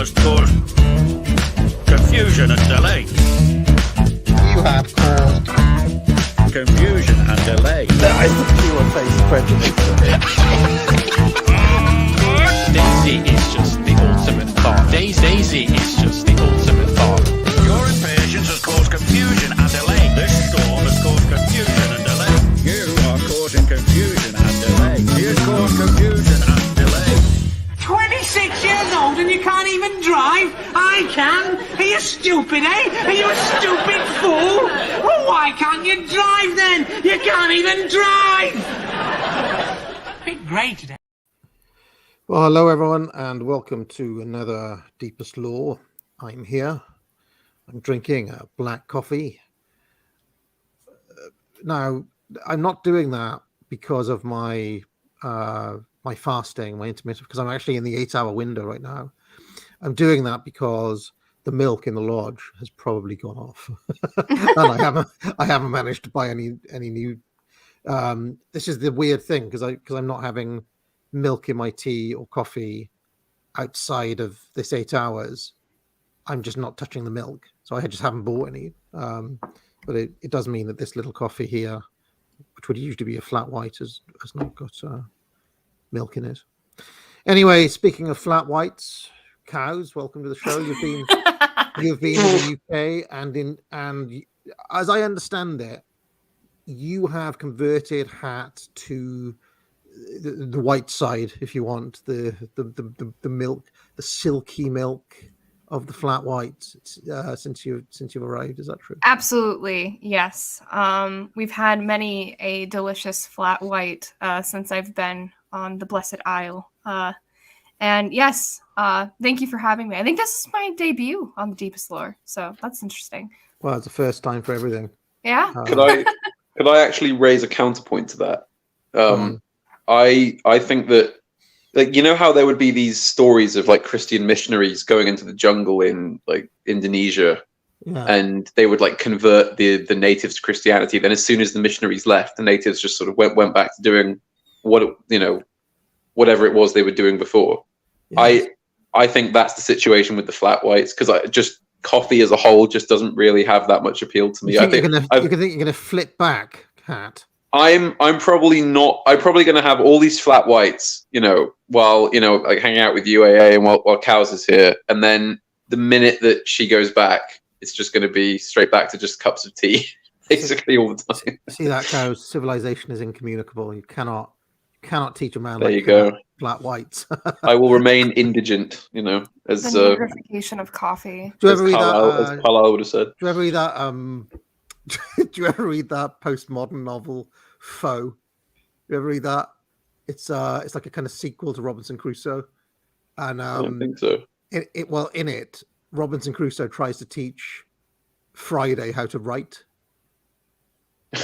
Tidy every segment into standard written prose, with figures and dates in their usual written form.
storm has caused confusion and delay. You have caused Confusion and delay. I think you are facing prejudice. Daisy is just the ultimate thought. Daisy is just the ultimate thought. Your impatience has caused confusion and delay. This storm has caused confusion and delay. You are causing confusion and delay. You has caused confusion and delay. 26 years old and you can't even drive? I can. Are you stupid, eh? Are you a stupid fool? Well, why can't you drive then? You can't even drive. Bit grey today. Well, hello everyone, and welcome to another Deepest Law. I'm here. I'm drinking a black coffee. Now, I'm not doing that because of my my fasting, my intermittent, because I'm actually in the 8-hour window right now. I'm doing that because the milk in the lodge has probably gone off, and I haven't managed to buy any new. This is the weird thing because I'm not having milk in my tea or coffee outside of this 8 hours. I'm just not touching the milk, so I just haven't bought any. But it does mean that this little coffee here, which would usually be a flat white, has not got milk in it. Anyway, speaking of flat whites, cows, welcome to the show. You've been in the UK, and as I understand it, you have converted Hat to the white side, if you want, the milk, the silky milk of the flat whites since you've arrived. Is that true? Absolutely, yes. We've had many a delicious flat white since I've been on the Blessed Isle. And yes, thank you for having me. I think this is my debut on the Deepest Lore, so that's interesting. Well, it's the first time for everything. Yeah. Could I actually raise a counterpoint to that? I think that, like, you know how there would be these stories of like Christian missionaries going into the jungle in like Indonesia, and they would like convert the natives to Christianity. Then as soon as the missionaries left, the natives just sort of went back to doing whatever it was they were doing before. Yes. I think that's the situation with the flat whites, because coffee as a whole just doesn't really have that much appeal to me. You think you're gonna flip back, Hat? I'm probably not. I'm probably going to have all these flat whites, while like hanging out with UAA and while Cows is here, and then the minute that she goes back, it's just going to be straight back to just cups of tea, basically all the time. See that, Cows? Civilization is incommunicable. You cannot teach a man. There you go. Flat whites. I will remain indigent, as the glorification of coffee. Do you ever read that? As Carlyle would have said. Do you ever read that? Do you ever read that postmodern novel Foe? You ever read that? It's like a kind of sequel to Robinson Crusoe, and I don't think so. In it, Robinson Crusoe tries to teach Friday how to write,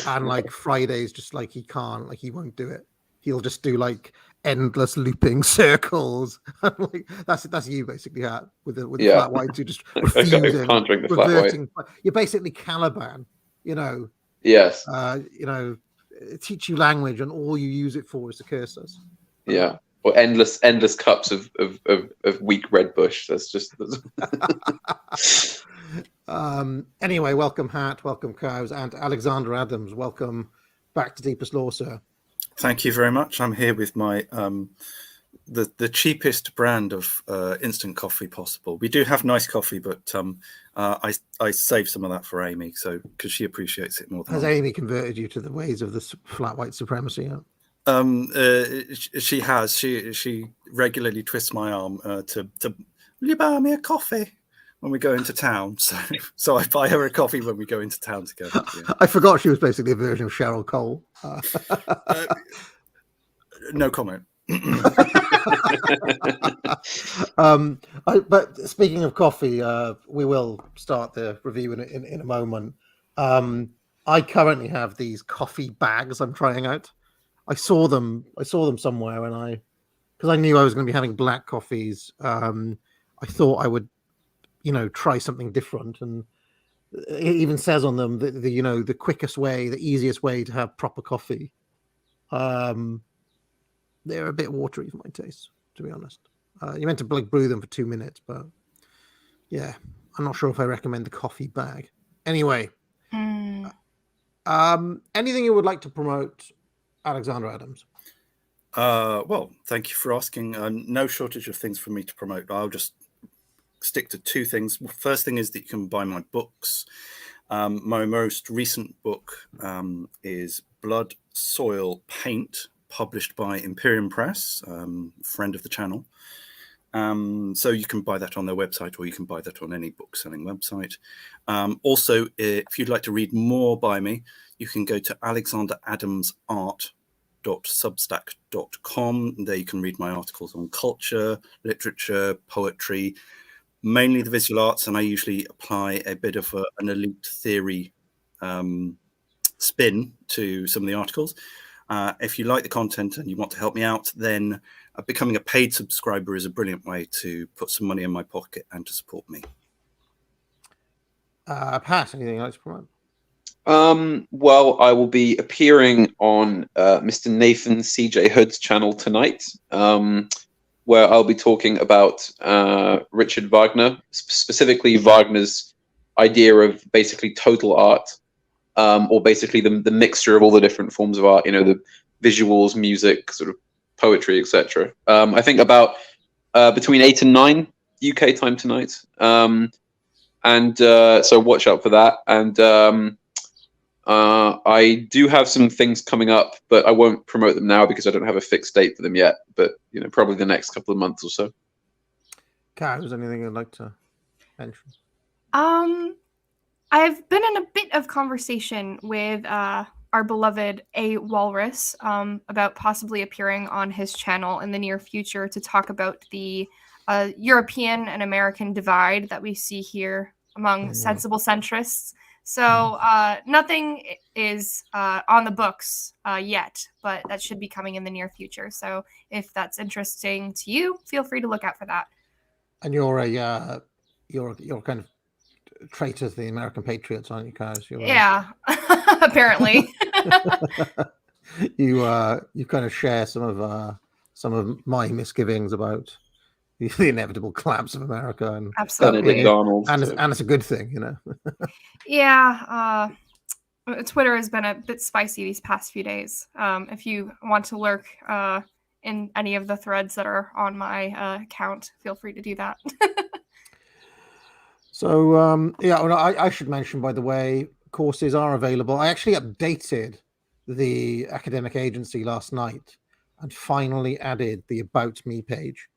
and like Friday's just like he won't do it. He'll just do like endless looping circles. Like that's you basically, Hat, with the flat whites. You just refusing, can't drink the flat white. You're basically Caliban, Yes. Teach you language, and all you use it for is to curse us. Yeah. Or endless cups of weak red bush. That's just. Anyway, welcome Hat, welcome Cows, and Alexander Adams. Welcome back to Deepest Law, sir. Thank you very much. I'm here with my the cheapest brand of instant coffee possible. We do have nice coffee, but I saved some of that for Amy, so because she appreciates it more than Has Amy converted you to the ways of the flat white supremacy? She has. She regularly twists my arm to will you buy me a coffee when we go into town? So I buy her a coffee when we go into town together. Yeah. I forgot she was basically a version of Cheryl Cole. No comment. But speaking of coffee, we will start the review in a moment. I currently have these coffee bags I'm trying out. I saw them somewhere, and because I knew I was going to be having black coffees, I thought I would, try something different. And it even says on them that the quickest way, the easiest way to have proper coffee. They're a bit watery for my taste, to be honest. You're meant to brew them for 2 minutes, but Yeah, I'm not sure if I recommend the coffee bag. Anyway, Mm. anything you would like to promote, Alexander Adams? Well, thank you for asking. No shortage of things for me to promote. I'll just stick to two things. First thing is that you can buy my books. My most recent book is Blood, Soil, Paint, published by Imperium Press, friend of the channel. So you can buy that on their website, or you can buy that on any book selling website. Also, if you'd like to read more by me, you can go to alexanderadamsart.substack.com. There you can read my articles on culture, literature, poetry, mainly the visual arts, and I usually apply a bit of an elite theory spin to some of the articles. If you like the content and you want to help me out, then becoming a paid subscriber is a brilliant way to put some money in my pocket and to support me. Pat, anything you'd like to promote? Well, I will be appearing on Mr. Nathan CJ Hood's channel tonight, where I'll be talking about Richard Wagner, specifically Wagner's idea of basically total art, or basically the mixture of all the different forms of art, the visuals, music, sort of poetry, etc. I think about between 8 and 9 UK time tonight. So watch out for that. And I do have some things coming up, but I won't promote them now because I don't have a fixed date for them yet. But probably the next couple of months or so. Kat, is there anything you'd like to mention? I've been in a bit of conversation with our beloved A. Walrus about possibly appearing on his channel in the near future to talk about the European and American divide that we see here among sensible centrists. So nothing is on the books yet, but that should be coming in the near future. So if that's interesting to you, feel free to look out for that. And you're kind of traitor to the American patriots, aren't you, guys? Yeah, apparently. You kind of share some of my misgivings about the inevitable collapse of America, and absolutely, and it's a good thing, Yeah, Twitter has been a bit spicy these past few days. If you want to lurk in any of the threads that are on my account, feel free to do that. So I should mention, by the way, courses are available. I actually updated the academic agency last night and finally added the About Me page.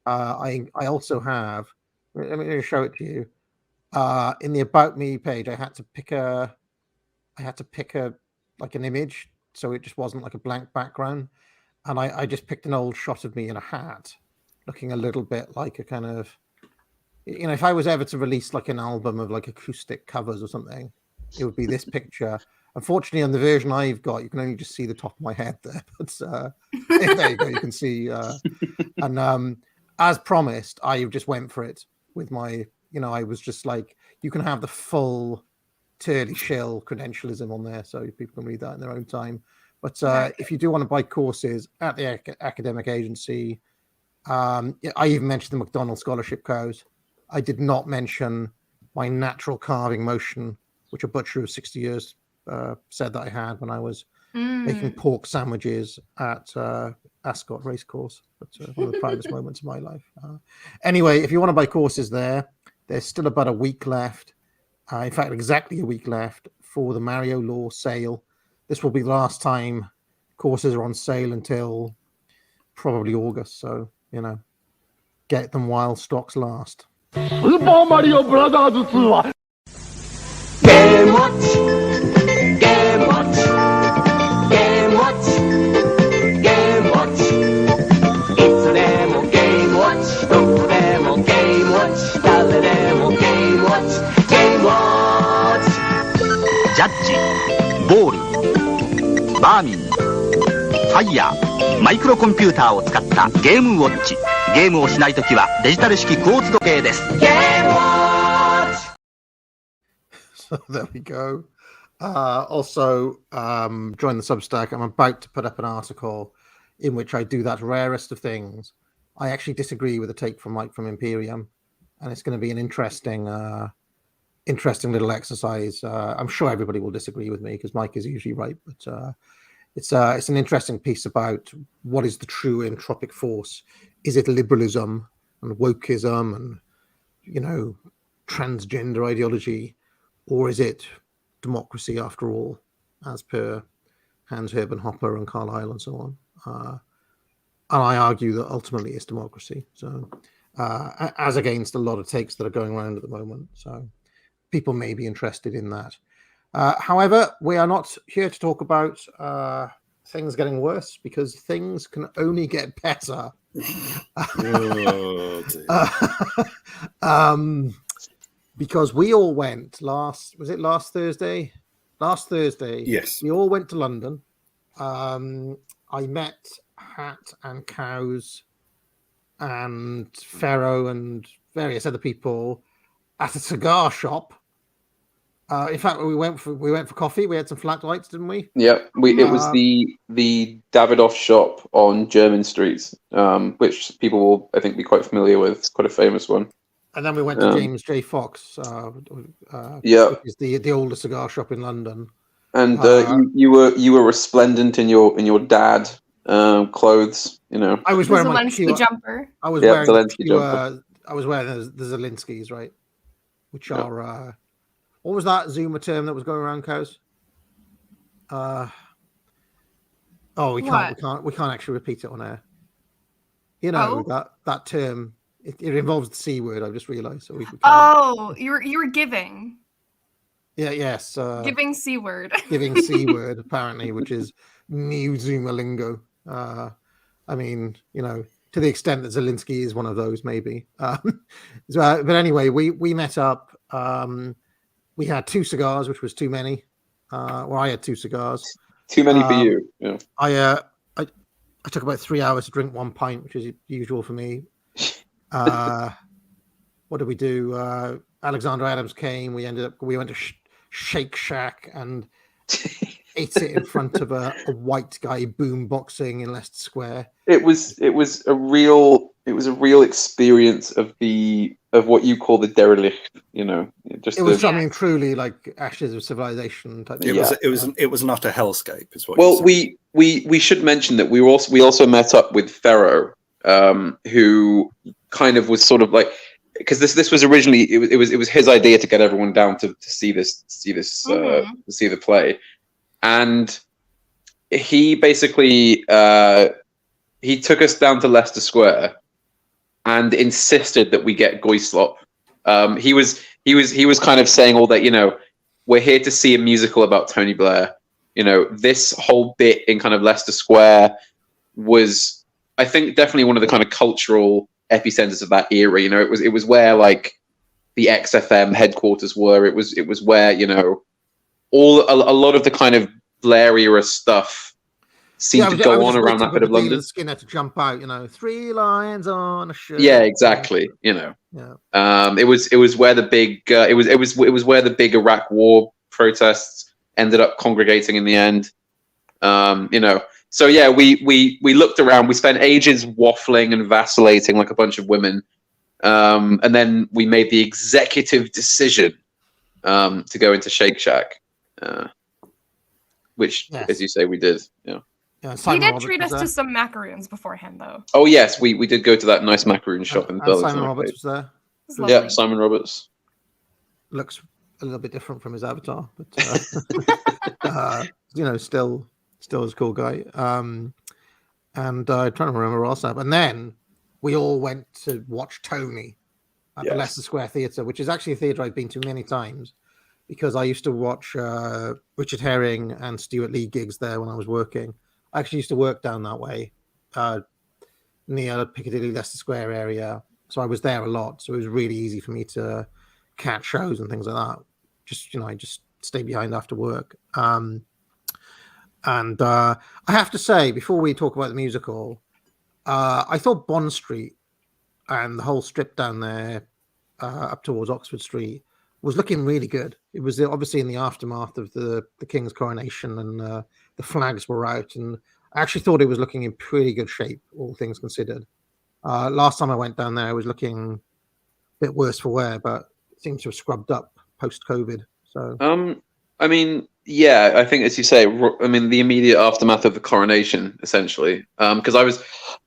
I also have. Let me show it to you. In the About Me page, I had to pick an image, so it just wasn't like a blank background, and I just picked an old shot of me in a hat, looking a little bit like a kind of. If I was ever to release like an album of like acoustic covers or something, it would be this picture. Unfortunately, on the version I've got, you can only just see the top of my head there. But there you go. You can see. And as promised, I just went for it with my. I was just like, you can have the full Turley Shill credentialism on there, so people can read that in their own time. But if you do want to buy courses at the academic agency, I even mentioned the McDonald Scholarship Code. I did not mention my natural carving motion, which a butcher of 60 years said that I had when I was making pork sandwiches at Ascot Racecourse. That's one of the proudest moments of my life. Anyway, if you want to buy courses there, there's still about a week left. In fact, exactly a week left for the Mario Law sale. This will be the last time courses are on sale until probably August. So, get them while stocks last. Super Mario Brothers 2はゲームウォッチゲームウォッチゲームウォッチゲームウォッチいつでもゲームウォッチどこでもゲームウォッチ誰でもゲームウォッチゲームウォッチジャッジボールバーミンファイヤーマイクロコンピューターを使ったゲームウォッチゲームをしないときはデジタル式クォーツ時計です。ゲームウォッチ So there we go. Also, join the Substack. I'm about to put up an article in which I do that rarest of things. I actually disagree with the take from Mike from Imperium. and it's going to be an interesting little exercise. I'm sure everybody will disagree with me because Mike is usually right, but it's an interesting piece about what is the true entropic force. Is it liberalism and wokeism and transgender ideology, or is it democracy after all, as per Hans Hermann Hoppe and Carlyle and so on? And I argue that ultimately it's democracy. So, as against a lot of takes that are going around at the moment. So, people may be interested in that. However, we are not here to talk about things getting worse because things can only get better. Oh, dear. Because we all went last Thursday? Last Thursday, Yes. we all went to London. I met Hat and Cows and Pharaoh and various other people at a cigar shop. In fact, we went for coffee. We had some flat whites, didn't we? Yeah, it was the Davidoff shop on German Street, which people will, I think, be quite familiar with. It's quite a famous one. And then we went to James J. Fox, Yeah, which is the older cigar shop in London. and you were resplendent in your dad clothes. I was The wearing my Zelensky pure, jumper. I was Yeah, wearing Zelensky pure, jumper. I was wearing the Zelenskys, right? Which Yeah. are what was that Zoomer term that was going around, Cows? We can't actually repeat it on air. That term. It involves the C word. I've just realised. So we can't. Oh, you were giving. Yeah. Yes. Giving C word. Giving C word apparently, which is new Zoomer lingo. I mean, to the extent that Zelensky is one of those, maybe. But anyway, we met up. We had 2 cigars, which was too many. I had 2 cigars. Too many for you. Yeah. I took about 3 hours to drink 1 pint, which is usual for me. What did we do? Alexander Adams came. We went to Shake Shack and ate it in front of a white guy boom boxing in Leicester Square. It was a real experience of what you call the derelict. Truly like Ashes of Civilization type. It was not a hellscape, is what. Well, we should mention that we also met up with Pharaoh, who kind of was sort of like, because this was originally it was his idea to get everyone down to see the play, and he basically he took us down to Leicester Square and insisted that we get Goislop. He was kind of saying all that, we're here to see a musical about Tony Blair. This whole bit in kind of Leicester Square was, I think, definitely one of the kind of cultural epicenters of that era. It was where like the XFM headquarters were. It was where a lot of the kind of Blair era stuff seemed to go on around that bit of London. Skinner to jump out, 3 lines on a shirt. Yeah, exactly. Yeah. It was where the big it was where the big Iraq War protests ended up congregating in the end. So yeah, we looked around. We spent ages waffling and vacillating like a bunch of women, and then we made the executive decision to go into Shake Shack, which, as you say, we did. Yeah. He did treat us to some macaroons beforehand, though. Oh yes, we did go to that nice macaroon shop in Burlington. Simon Roberts was there. Yeah, Simon Roberts looks a little bit different from his avatar, but still a cool guy. And I'm trying to remember what else happened. And then we all went to watch Tony at the Leicester Square Theatre, which is actually a theatre I've been to many times because I used to watch Richard Herring and Stuart Lee gigs there when I was working. I actually used to work down that way near Piccadilly, Leicester Square area. So I was there a lot. So it was really easy for me to catch shows and things like that. I just stay behind after work. And I have to say, before we talk about the musical, I thought Bond Street and the whole strip down there up towards Oxford Street was looking really good. It was obviously in the aftermath of the King's coronation, and the flags were out, and I actually thought it was looking in pretty good shape, all things considered. Last time I went down there, it was looking bit worse for wear, but it seems to have scrubbed up post-COVID. So I mean, yeah, I think as you say, I mean, the immediate aftermath of the coronation, essentially, because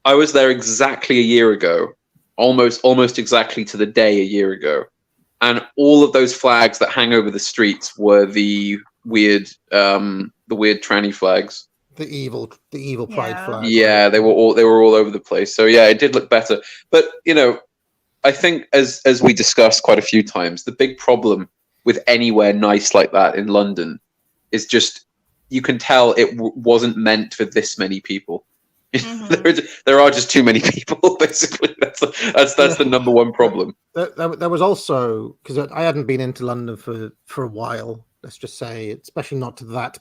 I was there exactly a year ago, almost exactly to the day a year ago, and all of those flags that hang over the streets were the weird tranny flags. the evil pride Yeah. flag. Yeah, right? they were all over the place. So yeah, it did look better. But you know, I think as we discussed quite a few times, the big problem with anywhere nice like that in London is just you can tell it wasn't meant for this many people. There are just too many people. Basically, that's the number one problem. There was also, because I hadn't been into London for a while. Let's just say, especially not to that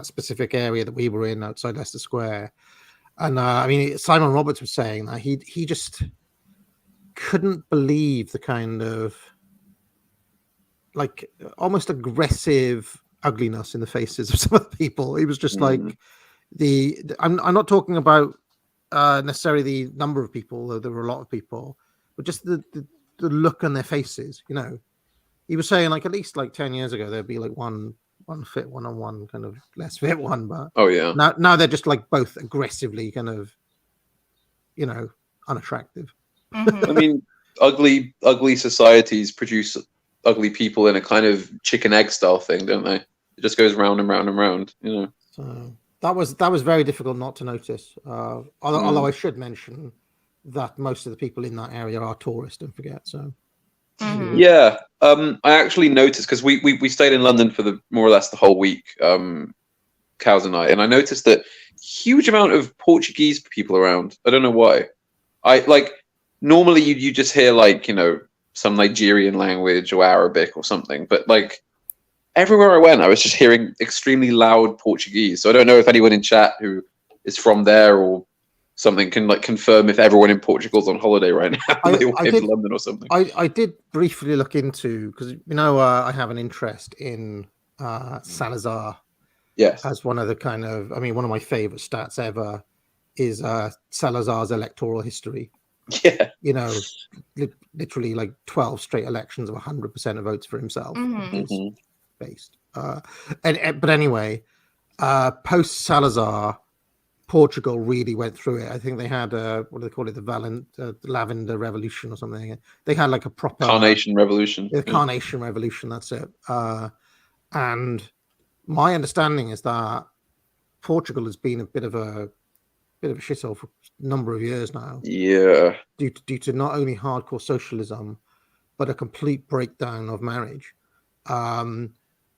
specific area that we were in outside Leicester Square. And I mean, Simon Roberts was saying that he just couldn't believe the kind of like almost aggressive ugliness in the faces of some of the people. He was just like I'm not talking about necessarily the number of people, though there were a lot of people, but just the look on their faces. You know, he was saying like at least like 10 years ago there'd be like one fit one on one, kind of less fit one, but oh yeah, now they're just like both aggressively kind of, you know, unattractive. I mean, ugly societies produce ugly people in a kind of chicken egg style thing, don't they? It just goes round and round and round, you know. So that was very difficult not to notice. Although I should mention that most of the people in that area are tourists, don't forget. So yeah, I actually noticed because we stayed in London for the more or less the whole week, Cows and I noticed that huge amount of Portuguese people around. I don't know why. I like normally you just hear like, you know, some Nigerian language or Arabic or something, but like everywhere I went, I was just hearing extremely loud Portuguese. So I don't know if anyone in chat who is from there or something can like confirm if everyone in Portugal's on holiday right now. They all came to London or something. I did briefly look into, because you know I have an interest in Salazar. Yes, as one of the kind of, I mean, one of my favorite stats ever is Salazar's electoral history. Yeah, you know, literally like 12 straight elections of 100% of votes for himself. Based. But anyway, post Salazar, Portugal really went through it. I think they had what do they call it, the Lavender Revolution or something. They had like a proper Carnation Revolution. The Carnation Revolution. That's it. And my understanding is that Portugal has been a bit of a shithole for a number of years now. Yeah, due to not only hardcore socialism, but a complete breakdown of marriage.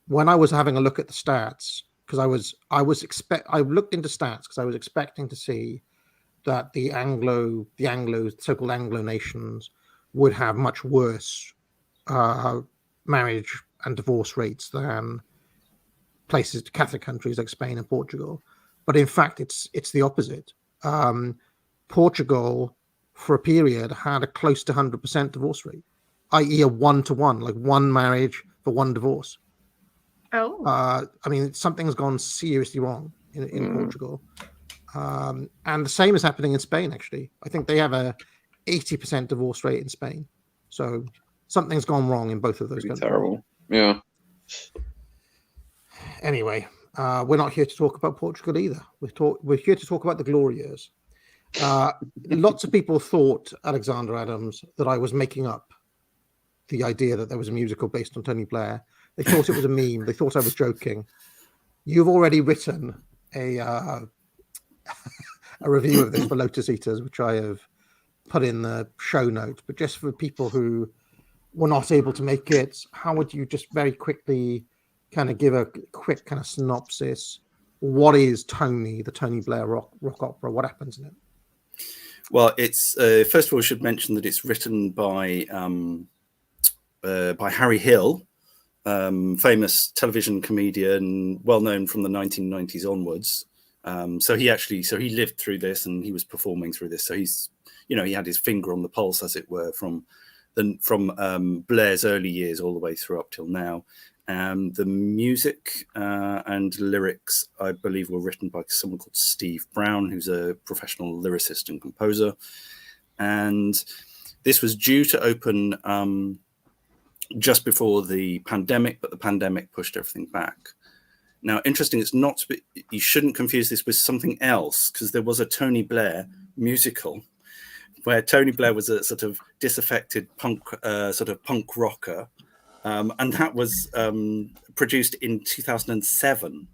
When I was having a look at the stats, because I looked into stats because I was expecting to see that the so-called Anglo nations would have much worse marriage and divorce rates than Catholic countries like Spain and Portugal. But in fact, it's the opposite. Portugal, for a period, had a close to 100% divorce rate, i.e. a 1-to-1, like one marriage for one divorce. Oh. I mean, something's gone seriously wrong in Portugal. And the same is happening in Spain, actually. I think they have a 80% divorce rate in Spain. So something's gone wrong in both of those countries. Terrible. Yeah. Anyway, we're not here to talk about Portugal either. We're here to talk about the glory years. Lots of people thought, Alexander Adams, that I was making up the idea that there was a musical based on Tony Blair. They thought it was a meme. They thought I was joking. You've already written a review of this for Lotus Eaters, which I have put in the show notes. But just for people who were not able to make it, how would you just very quickly kind of give a quick kind of synopsis? What is the Tony Blair rock opera? What happens in it? Well, it's first of all, I should mention that it's written by Harry Hill, famous television comedian, well known from the 1990s onwards. So he lived through this and he was performing through this. So he had his finger on the pulse, as it were, from Blair's early years all the way through up till now. The music and lyrics, I believe, were written by someone called Steve Brown, who's a professional lyricist and composer. And This was due to open just before the pandemic, but the pandemic pushed everything back. Now, interesting, it's not, you shouldn't confuse this with something else, because there was a Tony Blair musical where Tony Blair was a sort of disaffected punk rocker, and that was produced in 2007.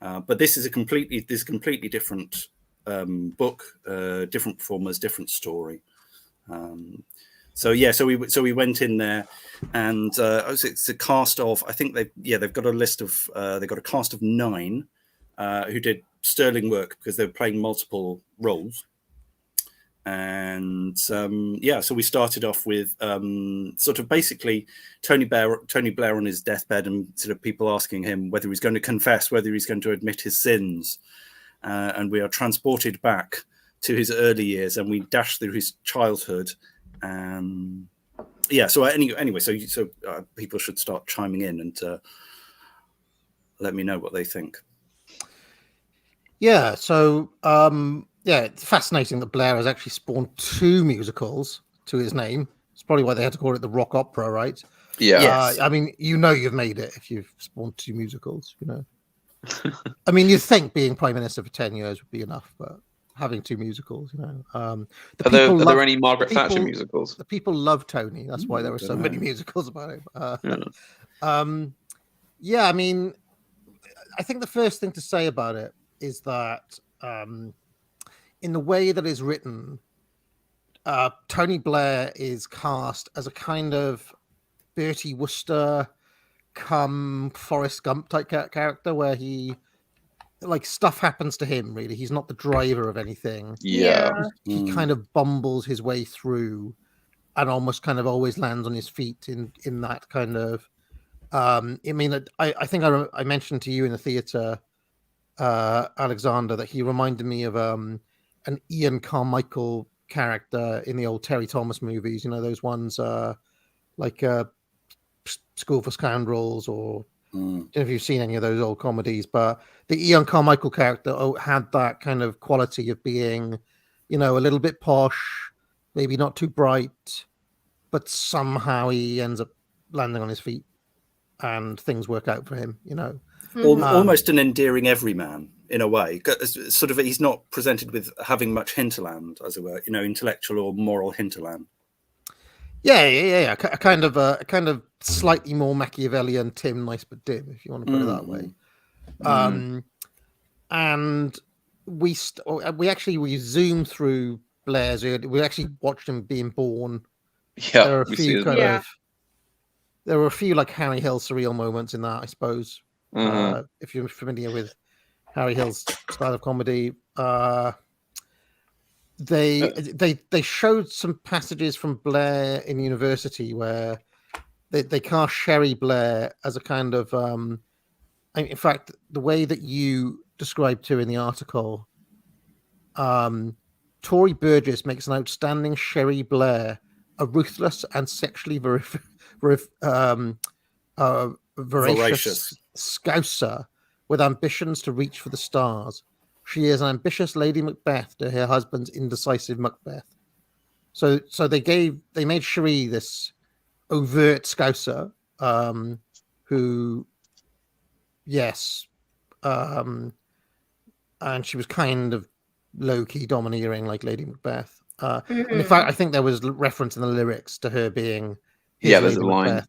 But this is a completely different book, different performers, different story. So we went in there, and it's a cast of, I think they've got a list of they've got a cast of 9 who did sterling work because they were playing multiple roles. And so we started off with sort of basically Tony Blair on his deathbed, and sort of people asking him whether he's going to confess, whether he's going to admit his sins, and we are transported back to his early years, and we dash through his childhood. So anyway, so people should start chiming in and let me know what they think. Yeah, so it's fascinating that Blair has actually spawned 2 musicals to his name. It's probably why they had to call it the rock opera, right? Yeah. Yes. I mean, you've made it if you've spawned 2 musicals, I mean, you'd think being Prime Minister for 10 years would be enough, but having 2w musicals, Are there any Margaret Thatcher musicals? The people love Tony. That's why there were so many musicals about him. I mean, I think the first thing to say about it is that in the way that it's written, Tony Blair is cast as a kind of Bertie Wooster come Forrest Gump type character, where he, like, stuff happens to him, really. He's not the driver of anything. Yeah. He kind of bumbles his way through and almost kind of always lands on his feet in that kind of I mean, I think I mentioned to you in the theater, Alexander, that he reminded me of an Ian Carmichael character in the old Terry Thomas movies, those ones like School for Scoundrels, or I don't know if you've seen any of those old comedies, but the Ian Carmichael character had that kind of quality of being, a little bit posh, maybe not too bright, but somehow he ends up landing on his feet and things work out for him, Almost an endearing everyman in a way. Sort of, he's not presented with having much hinterland, as it were, intellectual or moral hinterland. Yeah. A kind of slightly more Machiavellian Tim, nice but dim, if you want to put it that way. And we zoomed through Blair's. We actually watched him being born. Yeah, there were a few like Harry Hill surreal moments in that, I suppose. If you're familiar with Harry Hill's style of comedy, they showed some passages from Blair in university where they cast Sherry Blair as a kind of in fact, the way that you described to in the article, Tory Burgess makes an outstanding Sherry Blair, a ruthless and sexually voracious Scouser with ambitions to reach for the stars. She is an ambitious Lady Macbeth to her husband's indecisive Macbeth. So they made Cherie this overt Scouser, who, yes, and she was kind of low-key domineering like Lady Macbeth. And in fact, I think there was reference in the lyrics to her being there's Lady a line.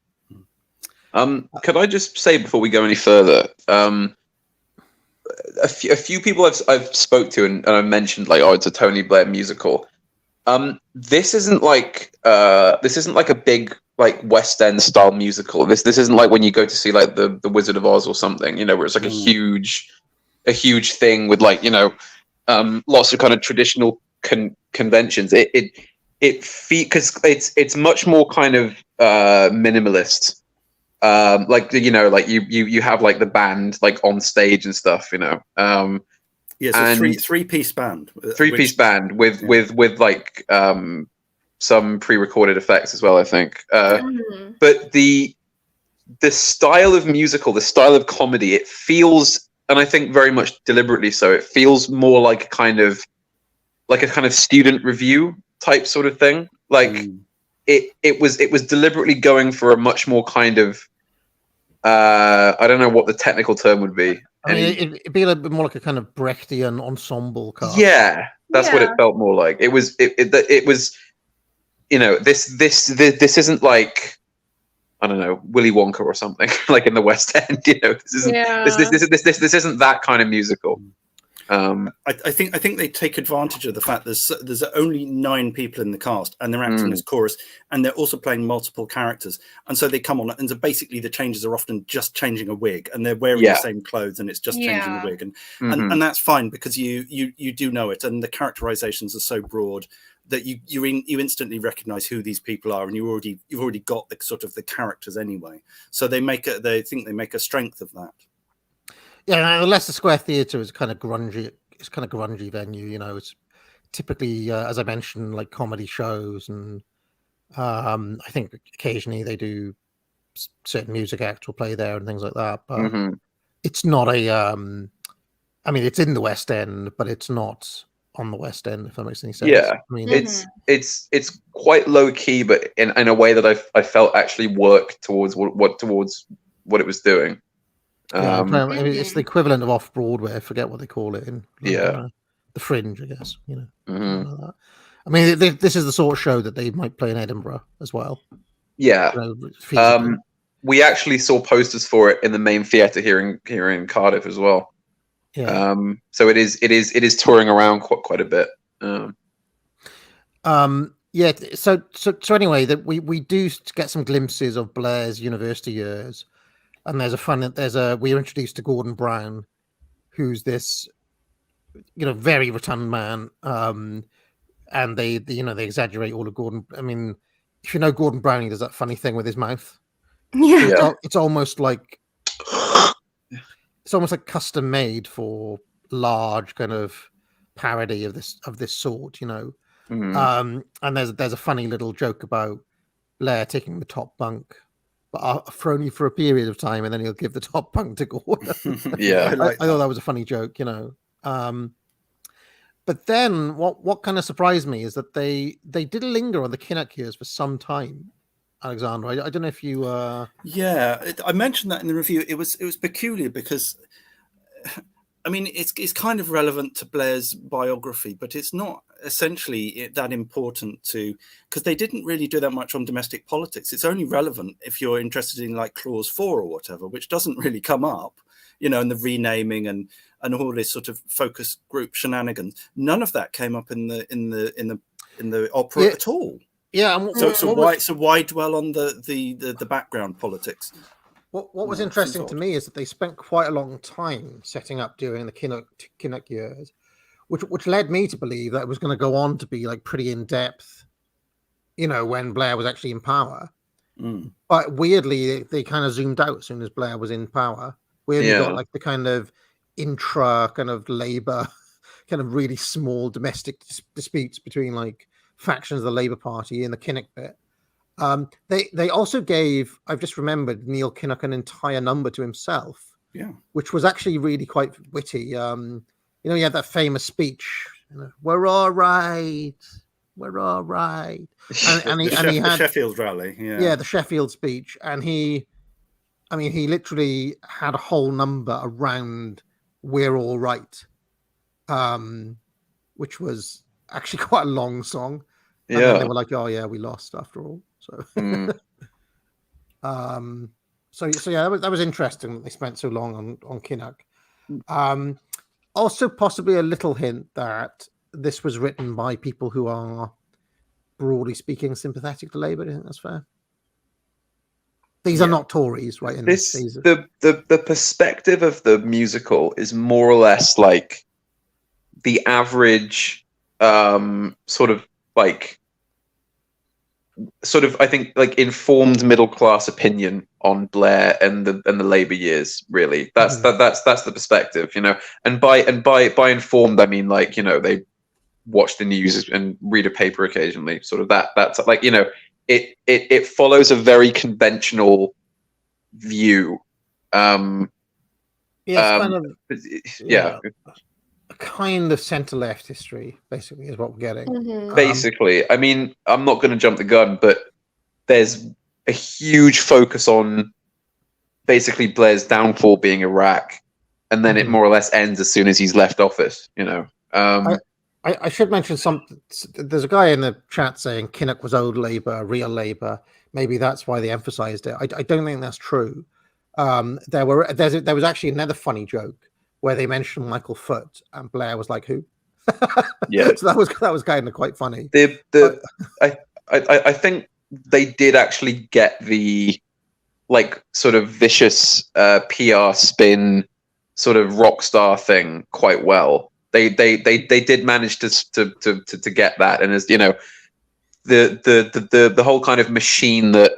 Macbeth. Could I just say before we go any further, a few people I've spoke to and I've mentioned, like, it's a Tony Blair musical. This isn't like a big like West End style musical. This isn't like when you go to see like the Wizard of Oz or something, where it's like a huge thing with like lots of kind of traditional conventions. It because it's much more kind of minimalist. Like you have like the band like on stage and stuff, Yes, a three-piece band. Three-piece band with like some pre-recorded effects as well, I think. But the style of musical, the style of comedy, it feels, and I think very much deliberately so, it feels more like a kind of student review type sort of thing. Like it was deliberately going for a much more kind of I don't know what the technical term would be. I mean, it'd be a little bit more like a kind of Brechtian ensemble cast. Yeah, that's what it Yeah. felt more like. It was this isn't like, I don't know, Willy Wonka or something like in the West End. This isn't this isn't that kind of musical. I think they take advantage of the fact there's only 9 people in the cast, and they're acting as chorus, and they're also playing multiple characters, and so they come on, and so basically the changes are often just changing a wig, and they're wearing the same clothes, and it's just changing the wig, and that's fine because you do know it, and the characterizations are so broad that you instantly recognize who these people are, and you've already got the sort of the characters anyway, so they make a strength of that. Yeah, the Leicester Square Theatre is kind of grungy. It's kind of grungy venue. It's typically, as I mentioned, like comedy shows, and I think occasionally they do certain music acts will play there and things like that. But it's not a. I mean, it's in the West End, but it's not on the West End. If that makes any sense. Yeah, I mean, it's quite low key, but in a way that I felt actually worked towards what it was doing. It's the equivalent of off Broadway. I forget what they call it in the Fringe, I guess. Like that. I mean, this is the sort of show that they might play in Edinburgh as well. Yeah, we actually saw posters for it in the main theatre here in Cardiff as well. Yeah. So it is touring around quite a bit. Yeah. So anyway, that we do get some glimpses of Blair's university years. And we were introduced to Gordon Brown, who's this, very rotund man. And they exaggerate all of Gordon. I mean, if you know Gordon Brown, he does that funny thing with his mouth. Yeah. It's almost like custom made for large kind of parody of this sort, And there's a funny little joke about Blair taking the top bunk. But I'll throw you for a period of time, and then he'll give the top bunk to Gordon. Yeah, I thought that was a funny joke, But then, what kind of surprised me is that they did linger on the Kinnock years for some time. Alexander, I don't know if you. Yeah, I mentioned that in the review. It was peculiar because, I mean, it's kind of relevant to Blair's biography, but it's not essentially that important because they didn't really do that much on domestic politics. It's only relevant if you're interested in like Clause 4 or whatever, which doesn't really come up, and the renaming and all this sort of focus group shenanigans. None of that came up in the opera at all. Yeah. So why dwell on the background politics? What was interesting to me is that they spent quite a long time setting up during the Kinnock years, which led me to believe that it was going to go on to be like pretty in depth, when Blair was actually in power. But weirdly, they kind of zoomed out as soon as Blair was in power. We only got like the kind of intra kind of Labour, kind of really small domestic disputes between like factions of the Labour Party in the Kinnock bit. They also gave, I've just remembered, Neil Kinnock an entire number to himself, which was actually really quite witty. He had that famous speech, "We're all right, we're all right," and he had the Sheffield rally, the Sheffield speech, and he literally had a whole number around "We're all right," which was actually quite a long song. And then they were like, "Oh yeah, we lost after all." So, that was interesting that they spent so long on Kinnock. Also, possibly a little hint that this was written by people who are, broadly speaking, sympathetic to Labour. I think that's fair. These are not Tories, right? The perspective of the musical is more or less like the average sort of I think like informed middle class opinion on Blair and the Labour years. Really, that's the perspective, And by informed, I mean like they watch the news and read a paper occasionally. Sort of that's like it follows a very conventional view. Kind of, a kind of centre-left history, basically, is what we're getting. Mhm. Basically, I mean, I'm not going to jump the gun, but there's a huge focus on basically Blair's downfall being Iraq, and then it Mhm. more or less ends as soon as he's left office. I should mention something. There's a guy in the chat saying Kinnock was old Labour, real Labour. Maybe that's why they emphasised it. I don't think that's true. There was actually another funny joke where they mentioned Michael Foot, and Blair was like, "Who?" Yeah. So that was kind of quite funny. I think they did actually get the like sort of vicious PR spin, sort of rock star thing quite well. They did manage to get that, and as you know, the whole kind of machine that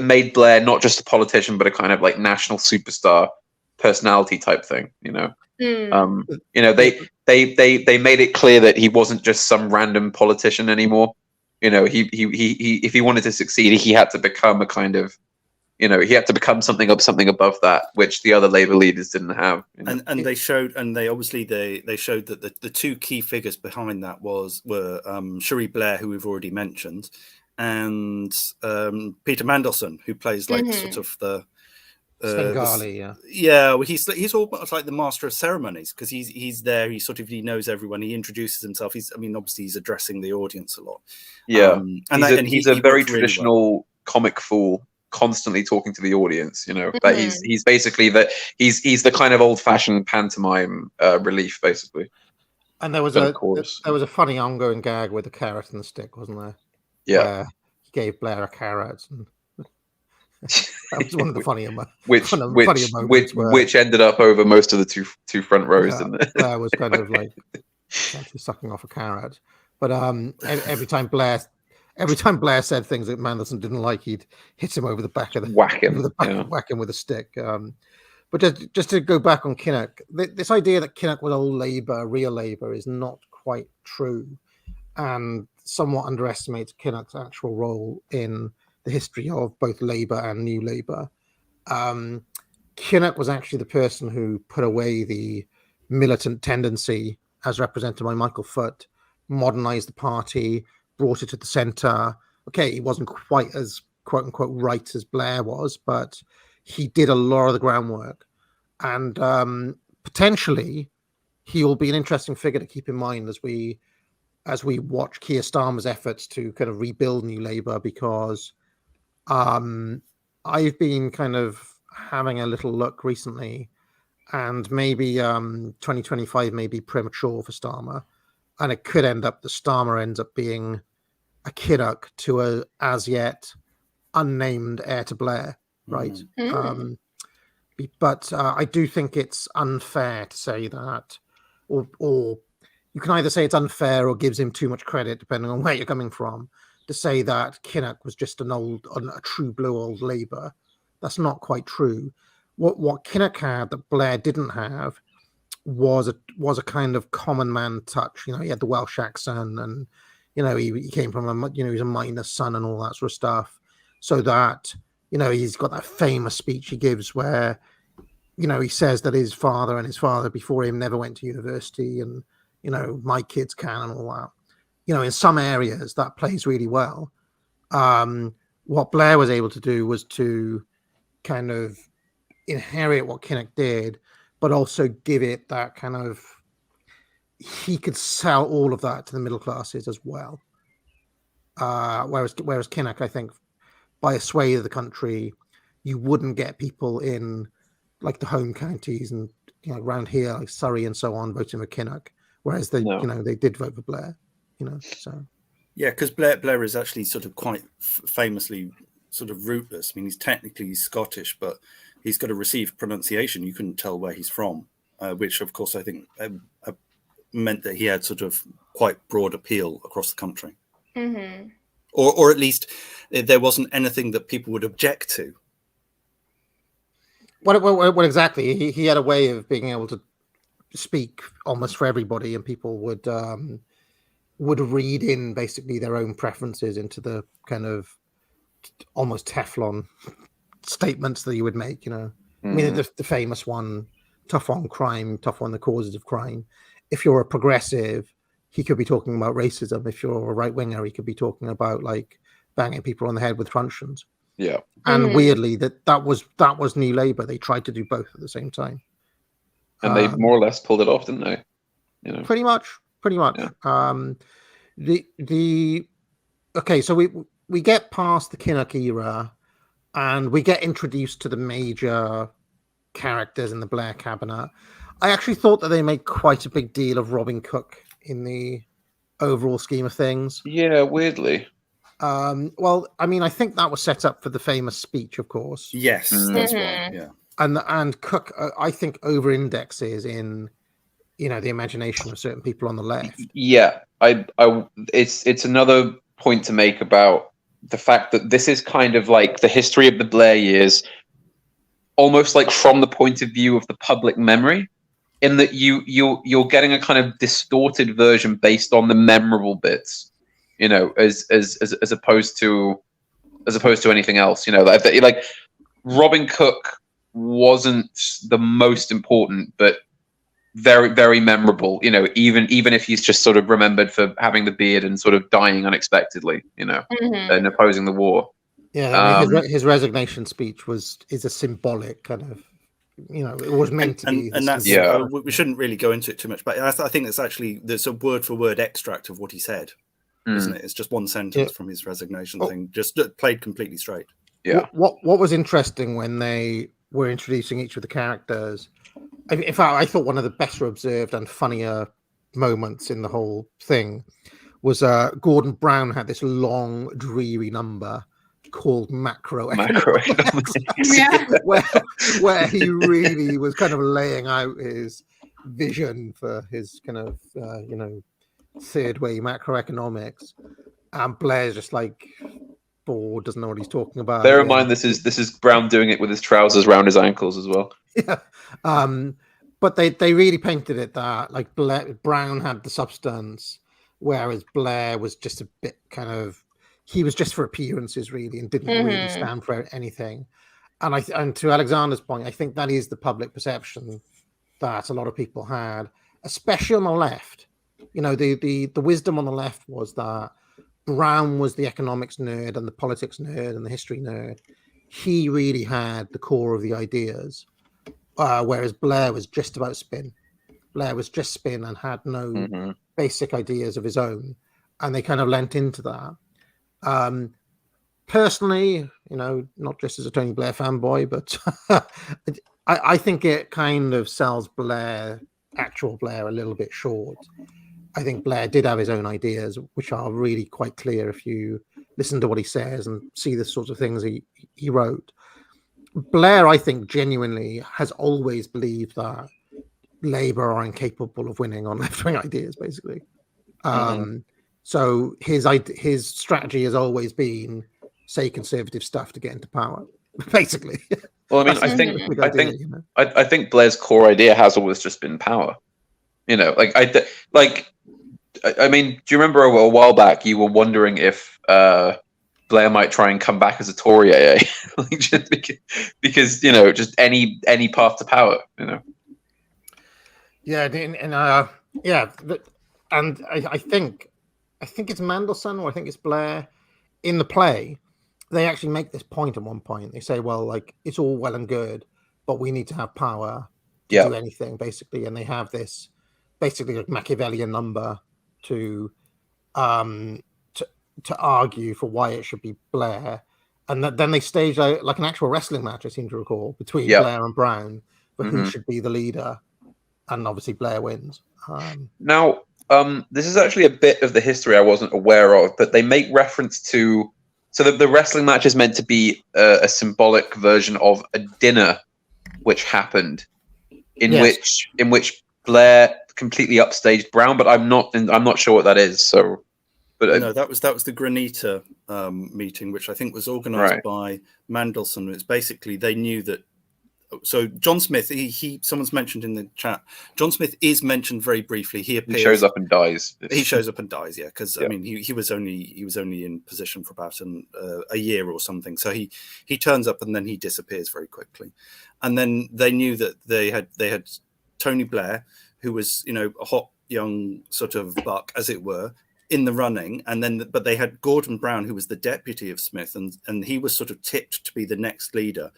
made Blair not just a politician but a kind of like national superstar personality type thing. Mm. They made it clear that he wasn't just some random politician anymore. He if he wanted to succeed, he had to become a kind of, he had to become something above that, which the other Labour leaders didn't have. And they showed, and they obviously they showed that the two key figures behind that were Cherie Blair, who we've already mentioned, and Peter Mandelson, who plays like sort of the Svengali, well, he's almost like the master of ceremonies, because he's there. He knows everyone. He introduces himself. Obviously he's addressing the audience a lot. Yeah, he's a very works traditional really well. comic fool, constantly talking to the audience. But he's basically he's the kind of old fashioned pantomime relief, basically. And there was a funny ongoing gag with the carrot and the stick, wasn't there? Yeah, where he gave Blair a carrot, and that was one of the funnier which ended up over most of the two front rows. Yeah, Blair was kind of like essentially sucking off a carrot. But every time Blair said things that Mandelson didn't like, he'd hit him over the back of the whack him with a stick. But just to go back on Kinnock, this idea that Kinnock was old Labour, real Labour, is not quite true, and somewhat underestimates Kinnock's actual role in the history of both Labour and New Labour. Kinnock was actually the person who put away the militant tendency as represented by Michael Foot, modernised the party, brought it to the centre. Okay, he wasn't quite as quote unquote right as Blair was, but he did a lot of the groundwork. And potentially he will be an interesting figure to keep in mind as we watch Keir Starmer's efforts to kind of rebuild New Labour, because I've been kind of having a little look recently, and maybe 2025 may be premature for Starmer, and it could end up that Starmer ends up being a Kinnock to a as yet unnamed heir to Blair, right? But I do think it's unfair to say that, or you can either say it's unfair or gives him too much credit, depending on where you're coming from, to say that Kinnock was just a true blue old Labour. That's not quite true. What Kinnock had that Blair didn't have was a kind of common man touch. He had the Welsh accent, and he came from he's a miner's son and all that sort of stuff. So that he's got that famous speech he gives where he says that his father before him never went to university, and my kids can, and all that. In some areas that plays really well. What Blair was able to do was to kind of inherit what Kinnock did, but also give it that kind of, he could sell all of that to the middle classes as well. Whereas Kinnock, I think, by a swathe of the country, you wouldn't get people in like the home counties and around here like Surrey and so on voting for Kinnock, whereas they did vote for Blair. So yeah, because Blair is actually sort of quite famously sort of rootless. He's technically Scottish, but he's got a received pronunciation. You couldn't tell where he's from, which of course I think meant that he had sort of quite broad appeal across the country. Mm-hmm. Or at least there wasn't anything that people would object to. What exactly? He had a way of being able to speak almost for everybody, and people would read in basically their own preferences into the kind of almost Teflon statements that you would make. I mean, the famous one tough on crime, tough on the causes of crime. If you're a progressive, he could be talking about racism. If you're a right winger, he could be talking about like banging people on the head with truncheons. Yeah. And weirdly, that was New Labour. They tried to do both at the same time, and they more or less pulled it off, didn't they? You know, pretty much. Yeah. Okay, so we get past the Kinnock era, and we get introduced to the major characters in the Blair cabinet. I actually thought that they made quite a big deal of Robin Cook in the overall scheme of things. Yeah, weirdly. Well, I mean, I think that was set up for the famous speech, of course. Yes, that's right. Yeah, and Cook, I think, over-indexes in, you know, the imagination of certain people on the left. Yeah, it's another point to make about the fact that this is kind of like the history of the Blair years, almost like from the point of view of the public memory, in that you're getting a kind of distorted version based on the memorable bits, you know, as opposed to anything else. You know, like Robin Cook wasn't the most important, but very, very memorable, you know, even if he's just sort of remembered for having the beard and sort of dying unexpectedly, you know, and opposing the war. Yeah, I mean, his resignation speech is a symbolic kind of, you know, it was meant to be. And that's we shouldn't really go into it too much, but I think there's a word for word extract of what he said, isn't it? It's just one sentence from his resignation thing, just played completely straight. Yeah. What was interesting when they were introducing each of the characters, in fact, I thought one of the better observed and funnier moments in the whole thing was Gordon Brown had this long, dreary number called macroeconomics, where he really was kind of laying out his vision for his kind of, you know, third way macroeconomics. And Blair's just like bored, doesn't know what he's talking about. Bear in mind, this is Brown doing it with his trousers round his ankles as well. Yeah. But they really painted it that like Brown had the substance, whereas Blair was just a bit kind of, he was just for appearances really, and didn't really stand for anything. And to Alexander's point, I think that is the public perception that a lot of people had, especially on the left. You know, the wisdom on the left was that Brown was the economics nerd and the politics nerd and the history nerd. He really had the core of the ideas. Whereas Blair was just about spin. Blair was just spin and had no basic ideas of his own, and they kind of lent into that. Personally, you know, not just as a Tony Blair fanboy, but I think it kind of sells actual Blair, a little bit short. I think Blair did have his own ideas, which are really quite clear if you listen to what he says and see the sorts of things he wrote. Blair, I think, genuinely has always believed that Labour are incapable of winning on left-wing ideas, basically. So his strategy has always been say conservative stuff to get into power, basically. Well, I mean, I think Blair's core idea has always just been power. You know, I mean, do you remember a while back you were wondering if Blair might try and come back as a Tory AA, just because you know, just any path to power, you know. Yeah, and I think it's Mandelson or I think it's Blair in the play. They actually make this point at one point. They say, "Well, like it's all well and good, but we need to have power to do anything, basically." And they have this basically like Machiavellian number to argue for why it should be Blair, and then they stage like an actual wrestling match, I seem to recall, between Blair and Brown for who should be the leader, and obviously Blair wins. Now, this is actually a bit of the history I wasn't aware of, but they make reference to, so the wrestling match is meant to be a symbolic version of a dinner which happened in which Blair completely upstaged Brown, but I'm not sure what that is. So, but no, that was the Granita meeting, which I think was organised by Mandelson. It's basically they knew that so John Smith, he someone's mentioned in the chat. John Smith is mentioned very briefly. He appears. He shows up and dies. He shows up and dies. Yeah, because Yeah. I mean, he was only in position for about a year or something. So he turns up and then he disappears very quickly. And then they knew that they had Tony Blair, who was, you know, a hot young sort of buck, as it were, in the running, and then but they had Gordon Brown, who was the deputy of Smith, and he was sort of tipped to be the next leader.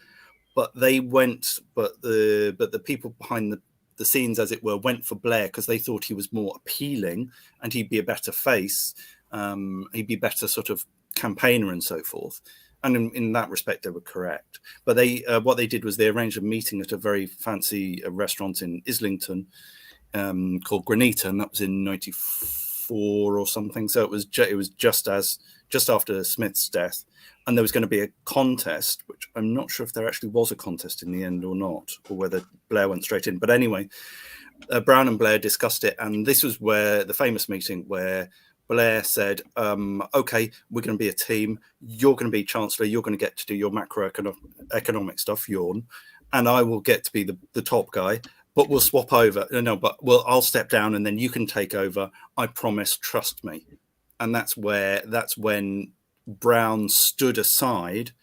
But they went, but the people behind the scenes, as it were, went for Blair because they thought he was more appealing and he'd be a better face, he'd be better sort of campaigner and so forth. And in that respect, they were correct. But they what they did was they arranged a meeting at a very fancy restaurant in Islington called Granita, and that was in '94 or something. So it was just after Smith's death. And there was going to be a contest, which I'm not sure if there actually was a contest in the end or not, or whether Blair went straight in. But anyway, Brown and Blair discussed it. And this was where the famous meeting where Blair said, OK, we're going to be a team. You're going to be Chancellor. You're going to get to do your macroeconomic stuff, yawn. And I will get to be the top guy. But we'll swap over. No, but I'll step down and then you can take over. I promise. Trust me. And that's when Brown stood aside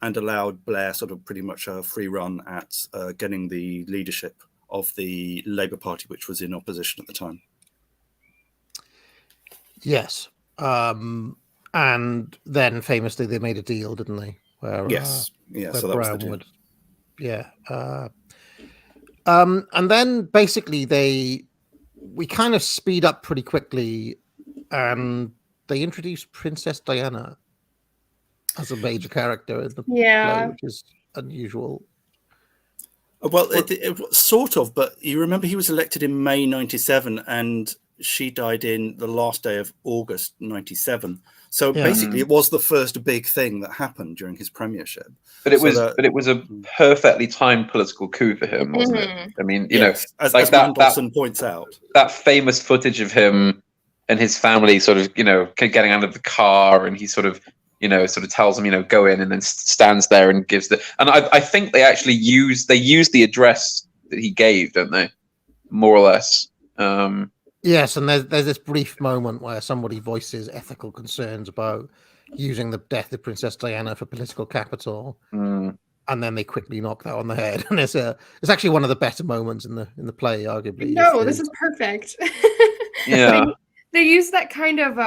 and allowed Blair sort of pretty much a free run at getting the leadership of the Labour Party, which was in opposition at the time. Yes. And then famously they made a deal, didn't they? Where, yes. Yeah. where So that was the Brown deal. And then basically we kind of speed up pretty quickly and they introduced Princess Diana as a major character in the play, which is unusual. Well, it sort of, but you remember he was elected in May '97 and she died in the last day of August '97. So basically it was the first big thing that happened during his premiership. But it was a perfectly timed political coup for him, wasn't it? I mean, you know, as like Mandelson points out, that famous footage of him and his family sort of, you know, getting out of the car, and he sort of, you know, sort of tells them, you know, go in, and then stands there and gives and I think they actually use the address that he gave, don't they? More or less. Yes, and there's this brief moment where somebody voices ethical concerns about using the death of Princess Diana for political capital, and then they quickly knock that on the head. And it's actually one of the better moments in the play, arguably. No, this is perfect. Yeah. They use that kind of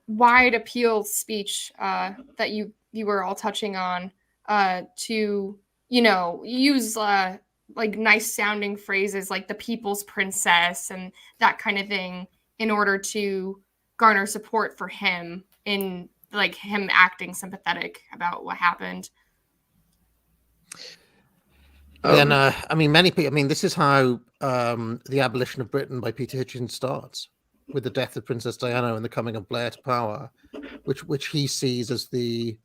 wide appeal speech that you were all touching on to, you know, use like nice sounding phrases like the people's princess and that kind of thing in order to garner support for him in like him acting sympathetic about what happened. And I mean, many people, I mean, this is how The Abolition of Britain by Peter Hitchens starts, with the death of Princess Diana and the coming of Blair to power, which he sees as the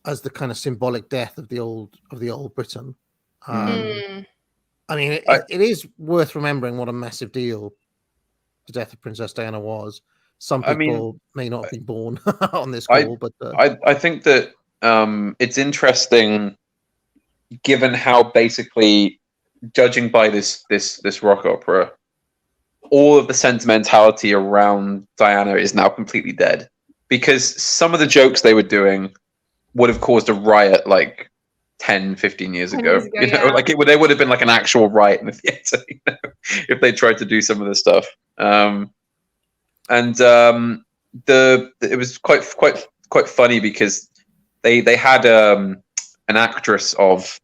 kind of symbolic death of the old Britain. I mean, it is worth remembering what a massive deal the death of Princess Diana was. Some people may not have been born on this call, but I think that it's interesting, given how basically, judging by this rock opera, all of the sentimentality around Diana is now completely dead, because some of the jokes they were doing would have caused a riot like 10, 15 years ago. You know, like they would have been like an actual riot in the theater, you know, if they tried to do some of this stuff. It was quite funny because they had an actress of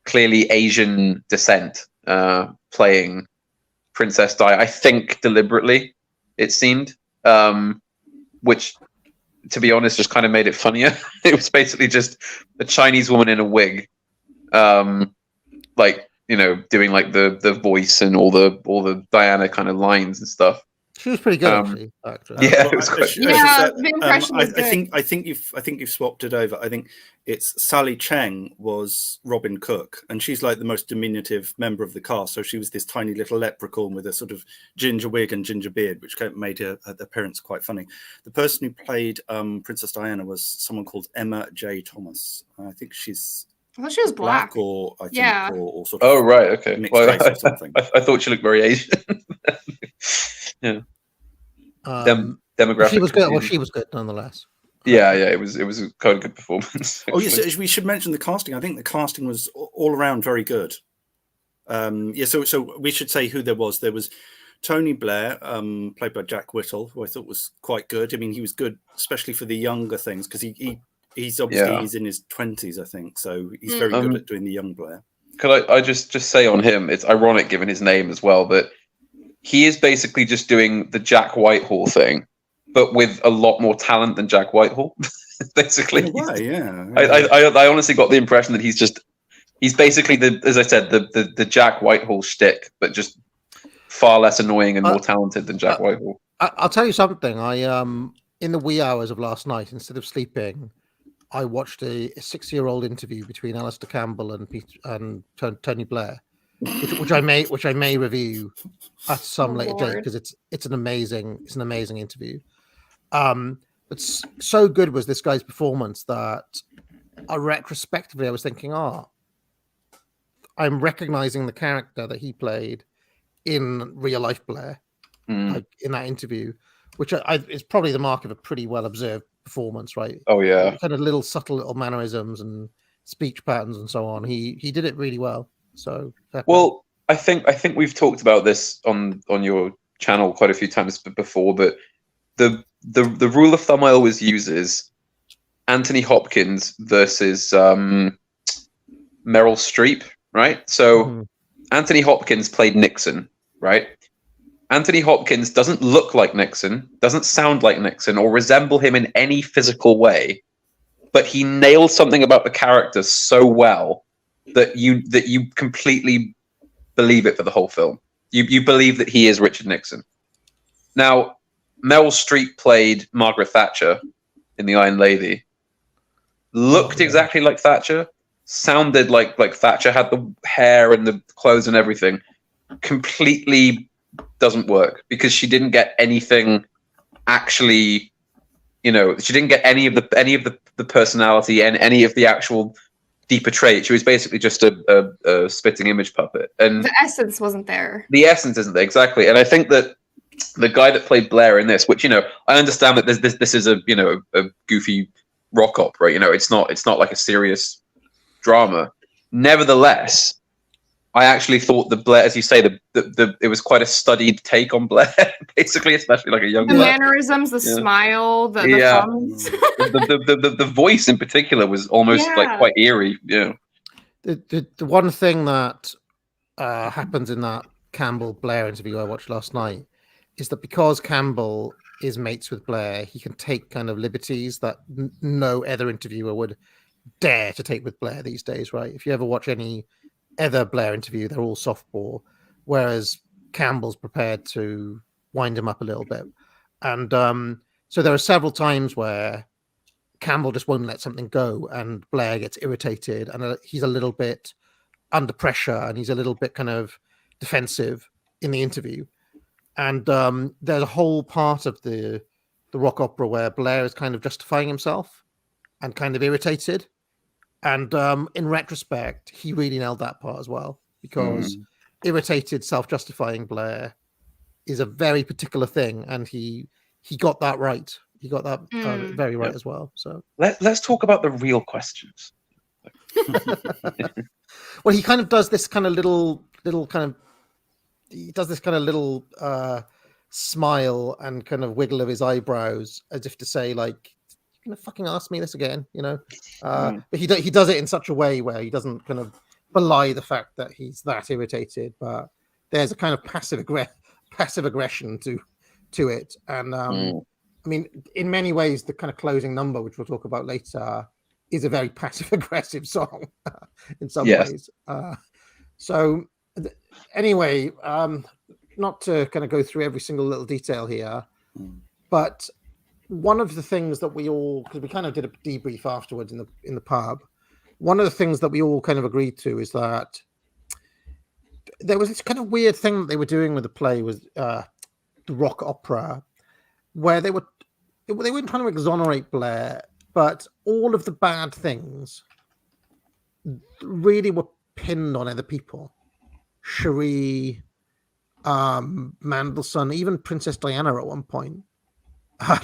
clearly Asian descent playing Princess Di, I think deliberately, it seemed, which, to be honest, just kind of made it funnier. It was basically just a Chinese woman in a wig, like, you know, doing like the voice and all the Diana kind of lines and stuff. She was pretty good, actually. Yeah, it was quite good. The impression was good. I think you've swapped it over. I think it's Sally Cheng was Robin Cook, and she's like the most diminutive member of the cast. So she was this tiny little leprechaun with a sort of ginger wig and ginger beard, which made her appearance quite funny. The person who played Princess Diana was someone called Emma J. Thomas. I think she's I thought she was black. or I think, Yeah. or sort of Oh right, okay. mixed Well, race or something. I thought she looked very Asian. Yeah. Demographic. She was good. Well, confusion. she was good nonetheless. Yeah, it was a kind of good performance. Oh yes, actually. we should mention the casting. I think the casting was all around very good. So we should say who there was. There was Tony Blair, played by Jack Whittle, who I thought was quite good. I mean, he was good, especially for the younger things, because he's obviously he's in his 20s, I think, so he's very good at doing the young Blair. Could I just say on him? It's ironic given his name as well, but he is basically just doing the Jack Whitehall thing, but with a lot more talent than Jack Whitehall. Basically, In a way, yeah. I honestly got the impression that he's basically as I said, the Jack Whitehall shtick, but just far less annoying and more talented than Jack Whitehall. I'll tell you something. I in the wee hours of last night, instead of sleeping, I watched a 6-year-old interview between Alistair Campbell and Tony Blair, which I may review at some later date, because it's an amazing interview. But so good was this guy's performance that retrospectively I was thinking, I'm recognizing the character that he played in real life Blair, like in that interview, which is probably the mark of a pretty well observed performance, right? Oh yeah, kind of subtle little mannerisms and speech patterns and so on. He did it really well. So well, I think we've talked about this on your channel quite a few times before, but the rule of thumb I always use is Anthony Hopkins versus Meryl Streep, right? So Anthony Hopkins played Nixon, right? Anthony Hopkins doesn't look like Nixon, doesn't sound like Nixon, or resemble him in any physical way, but he nails something about the character so well that you completely believe it for the whole film. You believe that he is Richard Nixon. Now, Meryl Streep played Margaret Thatcher in The Iron Lady. Looked exactly like Thatcher, sounded like Thatcher, had the hair and the clothes and everything. Completely doesn't work because she didn't get anything actually, she didn't get any of the personality and any of the actual deeper trait. She was basically just a spitting image puppet, and the essence wasn't there. The essence isn't there, exactly. And I think that the guy that played Blair in this, which I understand that this is a goofy rock opera, it's not like a serious drama. Nevertheless, I actually thought the Blair, as you say, it was quite a studied take on Blair, basically, especially like a young the Blair. mannerisms, the smile, the thumbs. the voice in particular was almost like quite eerie. Yeah. The one thing that happens in that Campbell Blair interview I watched last night is that because Campbell is mates with Blair, he can take kind of liberties that no other interviewer would dare to take with Blair these days, right? If you ever watch any other Blair interview, they're all softball, whereas Campbell's prepared to wind him up a little bit. And so there are several times where Campbell just won't let something go and Blair gets irritated and he's a little bit under pressure and he's a little bit kind of defensive in the interview. And there's a whole part of the rock opera where Blair is kind of justifying himself and kind of irritated. And in retrospect, he really nailed that part as well, because irritated, self-justifying Blair is a very particular thing, and he got that right. He got that very right as well. So let's talk about the real questions. Well, he kind of does this kind of little kind of. He does this kind of little smile and kind of wiggle of his eyebrows as if to say, like, you're gonna fucking ask me this again, But he does it in such a way where he doesn't kind of belie the fact that he's that irritated, but there's a kind of passive aggression to it. And I mean, in many ways, the kind of closing number, which we'll talk about later, is a very passive aggressive song in some ways. Anyway, not to kind of go through every single little detail here, but one of the things that we all, because we kind of did a debrief afterwards in the pub, one of the things that we all kind of agreed to is that there was this kind of weird thing that they were doing with the play was the rock opera, where they weren't trying to exonerate Blair, but all of the bad things really were pinned on other people. Cherie, Mandelson, even Princess Diana at one point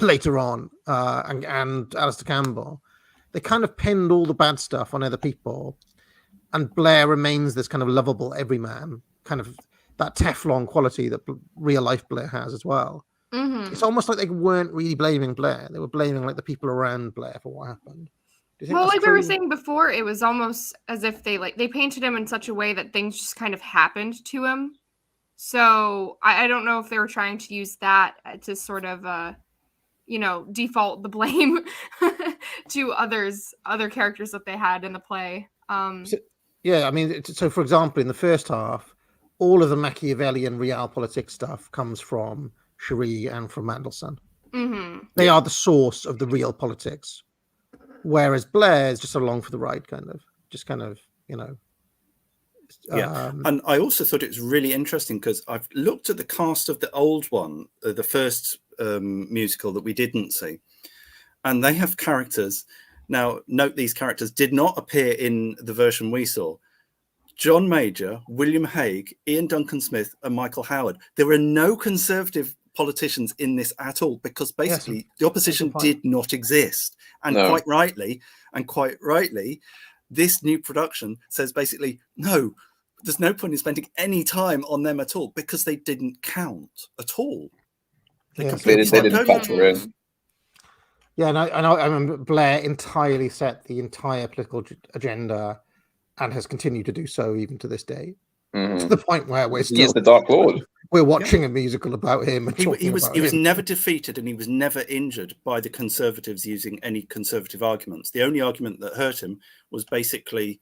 later on, and Alistair Campbell. They kind of pinned all the bad stuff on other people, and Blair remains this kind of lovable everyman, kind of that Teflon quality that real life Blair has as well. Mm-hmm. It's almost like they weren't really blaming Blair; they were blaming like the people around Blair for what happened. Do you think Well, that's like we were true? saying before, it was almost as if they painted him in such a way that things just kind of happened to him. So I don't know if they were trying to use that to sort of default the blame to other characters that they had in the play. Yeah, I mean, so for example, in the first half, all of the Machiavellian realpolitik stuff comes from Cherie and from Mandelson. Mm-hmm. They are the source of the real politics, whereas Blair is just along for the ride, kind of. Yeah, and I also thought it was really interesting because I've looked at the cast of the old one, the first musical that we didn't see, and they have characters. Now, note these characters did not appear in the version we saw. John Major, William Hague, Ian Duncan Smith, and Michael Howard. There were no Conservative politicians in this at all because basically the opposition did not exist. And quite rightly, this new production says basically, no, there's no point in spending any time on them at all because they didn't count at all. They didn't factor in. Yeah, and I remember Blair entirely set the entire political agenda and has continued to do so even to this day. Mm-hmm. To the point where we're still... He is the Dark Lord. We're watching a musical about him. And he was never defeated and he was never injured by the Conservatives using any Conservative arguments. The only argument that hurt him was basically,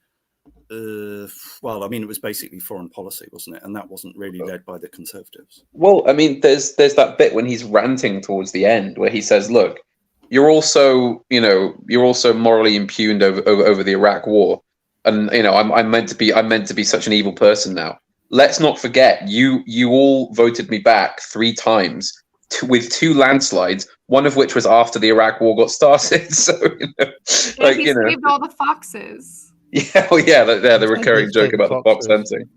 it was basically foreign policy, wasn't it? And that wasn't really led by the Conservatives. Well, I mean, there's that bit when he's ranting towards the end where he says, look, you're also morally impugned over the Iraq war. And, I'm meant to be such an evil person now. Let's not forget, you all voted me back 3 times with 2 landslides, one of which was after the Iraq war got started. So, he saved all the foxes. Yeah, well, the recurring joke about the fox hunting.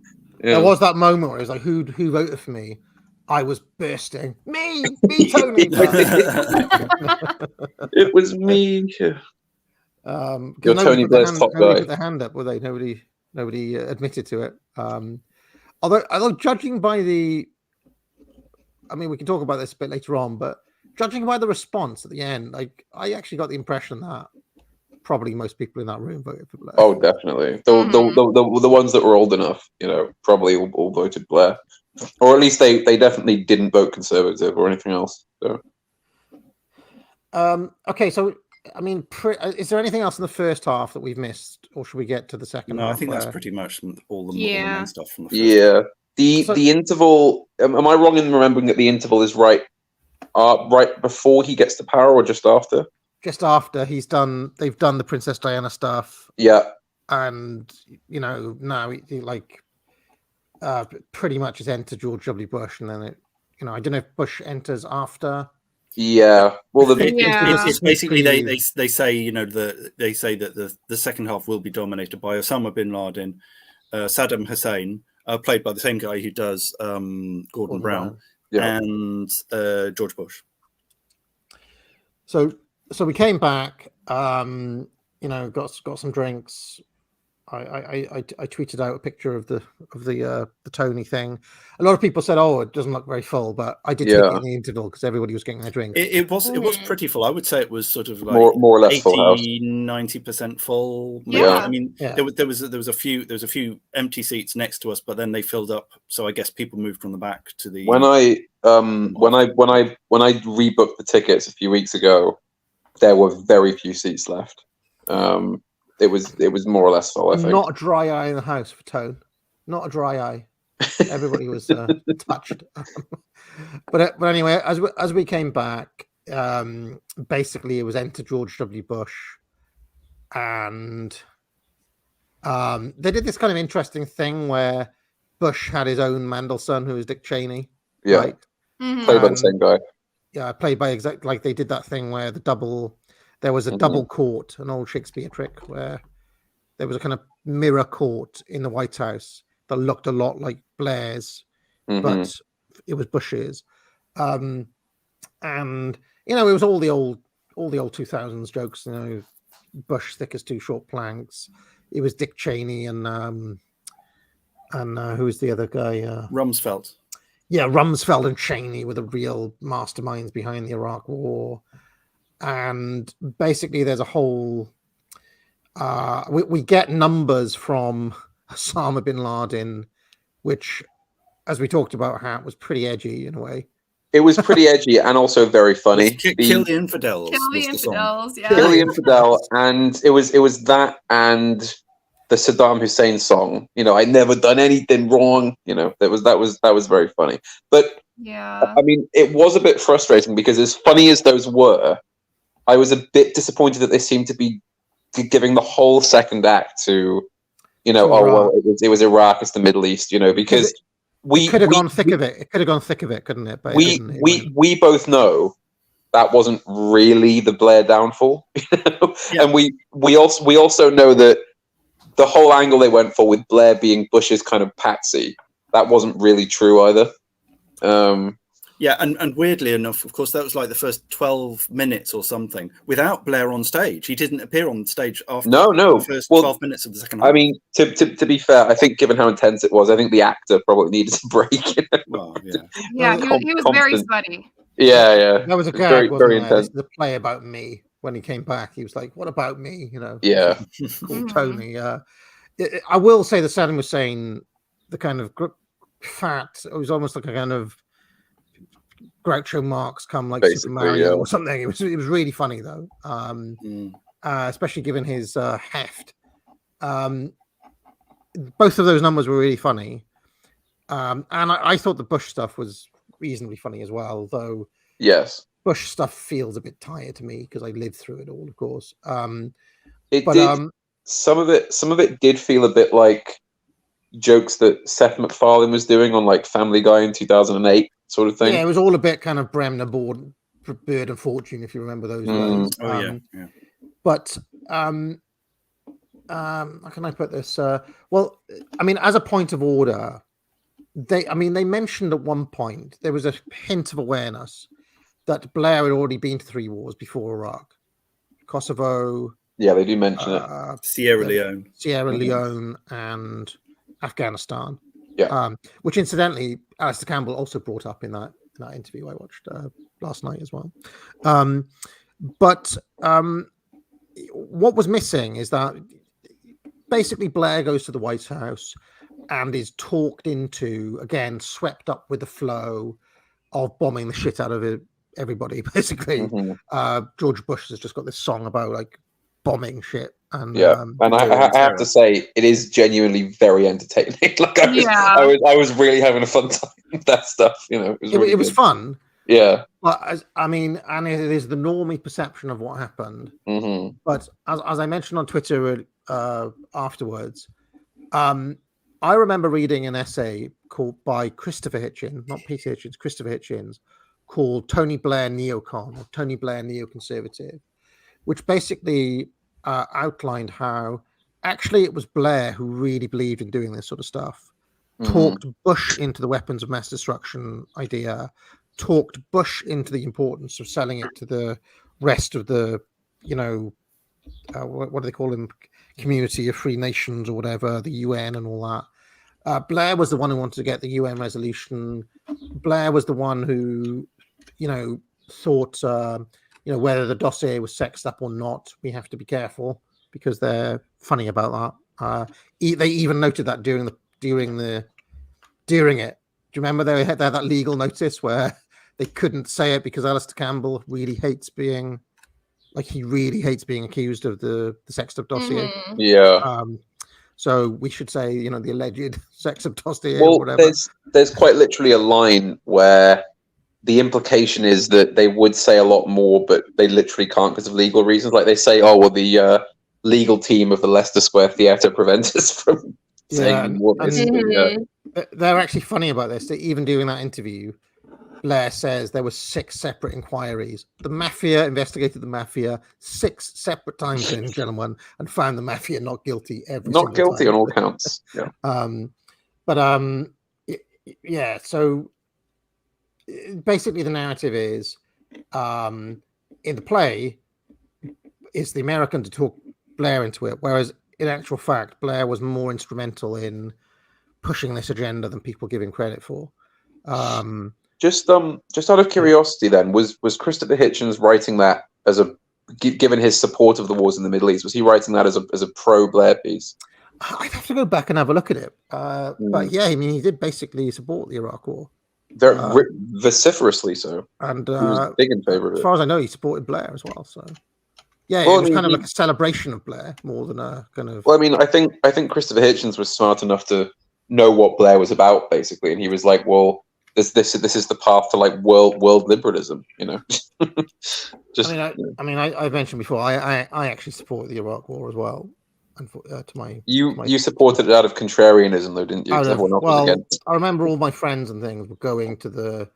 Yeah. There was that moment where it was like, who voted for me? I was bursting. Me, Tony. It was me. You're Tony Blair's top guy. Nobody put their hand up, were they? Nobody admitted to it. Although judging by we can talk about this a bit later on, but judging by the response at the end, I actually got the impression that probably most people in that room voted for Blair. Oh, definitely. The ones that were old enough, probably all voted Blair, or at least they definitely didn't vote Conservative or anything else. So. Okay, so. I mean, is there anything else in the first half that we've missed, or should we get to the second half? No, I think that's pretty much all the main stuff from the first half. The interval, am I wrong in remembering that the interval is right before he gets to power or just after? Just after they've done the Princess Diana stuff. Yeah. And, now he pretty much has entered George W. Bush, and then I don't know if Bush enters after. Yeah, well, it's basically they say that the second half will be dominated by Osama bin Laden, Saddam Hussein, played by the same guy who does Gordon Brown, and George Bush. So we came back, got some drinks. I tweeted out a picture of the Tony thing. A lot of people said, "Oh, it doesn't look very full," but I did take it in the interval because everybody was getting their drink. It was pretty full. I would say it was sort of like more or less 80-90% full. Yeah, I mean, there was a few empty seats next to us, but then they filled up. So I guess people moved from the back to the. When I rebooked the tickets a few weeks ago, there were very few seats left. It was more or less full, I think. Not a dry eye in the house for Tone. Not a dry eye. Everybody was touched. But anyway, as we came back, basically it was enter George W. Bush, and they did this kind of interesting thing where Bush had his own Mandelson, who was Dick Cheney. Yeah, right? Played by the same guy. Yeah, played by like they did that thing where there was a double court, an old Shakespeare trick where there was a kind of mirror court in the White House that looked a lot like Blair's, but it was Bush's. And it was all the old 2000s jokes. Bush thick as two short planks. It was Dick Cheney and who was the other guy? Rumsfeld. Yeah, Rumsfeld and Cheney were the real masterminds behind the Iraq War. And basically, there's a whole. We get numbers from Osama bin Laden, which, as we talked about, was pretty edgy in a way. It was pretty edgy and also very funny. Kill the infidels. Kill the infidels. Yeah. Kill the infidel, and it was that and the Saddam Hussein song. I never done anything wrong. That was very funny. But yeah, I mean, it was a bit frustrating because as funny as those were, I was a bit disappointed that they seemed to be giving the whole second act to, well, it was Iraq, it's the Middle East, because we could have gone thick of it. It could have gone thick of it, couldn't it? But we both know that wasn't really the Blair downfall, Yeah. And we also know that the whole angle they went for with Blair being Bush's kind of patsy, that wasn't really true either. Yeah, and weirdly enough, of course, that was like the first 12 minutes or something without Blair on stage. He didn't appear on stage after the first 12 minutes of the second half. I mean, to be fair, I think given how intense it was, I think the actor probably needed a break. Oh, yeah. Yeah, he was very funny. Yeah. That was a gag, very, wasn't very there? intense. The play about me. When he came back, he was like, "What about me?" Yeah. Called Tony. I will say that Saddam was saying the kind of fat. It was almost like a kind of Groucho Marx come like Basically, Super Mario yeah. or something. It was really funny though, especially given his heft. Both of those numbers were really funny, and I thought the Bush stuff was reasonably funny as well. Though Yes. Bush stuff feels a bit tired to me because I lived through it all, of course. Some of it did feel a bit like jokes that Seth MacFarlane was doing on like Family Guy in 2008 sort of thing. Yeah, it was all a bit kind of Bremner Bird and Fortune, if you remember those days. Oh yeah. But how can I put this? Well, I mean, as a point of order, they mentioned at one point there was a hint of awareness that Blair had already been to 3 wars before Iraq, Kosovo. Yeah, they do mention it. Sierra Leone, and Afghanistan. Yeah. Which incidentally, Alistair Campbell also brought up in that interview I watched last night as well. But what was missing is that basically Blair goes to the White House and is talked into, again, swept up with the flow of bombing the shit out of everybody, basically. George Bush has just got this song about like bombing shit. And I have to say, it is genuinely very entertaining. Like I was really having a fun time with that stuff. It was fun. Yeah, but and it is the normie perception of what happened. But as I mentioned on Twitter afterwards, I remember reading an essay by Christopher Hitchens, not Peter Hitchens, Christopher Hitchens, called Tony Blair Neocon, or Tony Blair Neoconservative, which basically outlined how actually it was Blair who really believed in doing this sort of stuff, talked Bush into the weapons of mass destruction idea, talked Bush into the importance of selling it to the rest of the, what do they call them, community of free nations or whatever, the UN and all that. Blair was the one who wanted to get the UN resolution. Blair was the one who, thought, whether the dossier was sexed up or not, we have to be careful because they're funny about that. They even noted that during it. Do you remember they had that legal notice where they couldn't say it because Alistair Campbell really hates being accused of the sex up dossier. Yeah. So we should say, the alleged sex up dossier well, or whatever. There's quite literally a line where the implication is that they would say a lot more, but they literally can't because of legal reasons. Like they say, the legal team of the Leicester Square Theatre prevents us from saying more. They're actually funny about this. Even during that interview, Blair says there were 6 separate inquiries. The mafia investigated the mafia 6 separate times, ladies and gentlemen, and found the mafia not guilty every Not single guilty time. on all counts. Yeah. Yeah. So basically, the narrative is in the play is the American to talk Blair into it, whereas in actual fact, Blair was more instrumental in pushing this agenda than people give him credit for. Just out of curiosity, then, was Christopher Hitchens writing that as a given his support of the wars in the Middle East? Was he writing that as a pro Blair piece? I'd have to go back and have a look at it. But yeah, I mean, he did basically support the Iraq War. Very vociferously so. And He was big in favor of as it. far as I know, he supported Blair as well. So yeah, Well, it was kind of like a celebration of Blair more than a kind of. Well, I mean, I think Christopher Hitchens was smart enough to know what Blair was about, basically, and he was like, "Well, this is the path to like world liberalism," you know. I mentioned before, I actually support the Iraq War as well. And you supported it out of contrarianism, though, didn't you? Because everyone else was against. I remember all my friends and things were going to the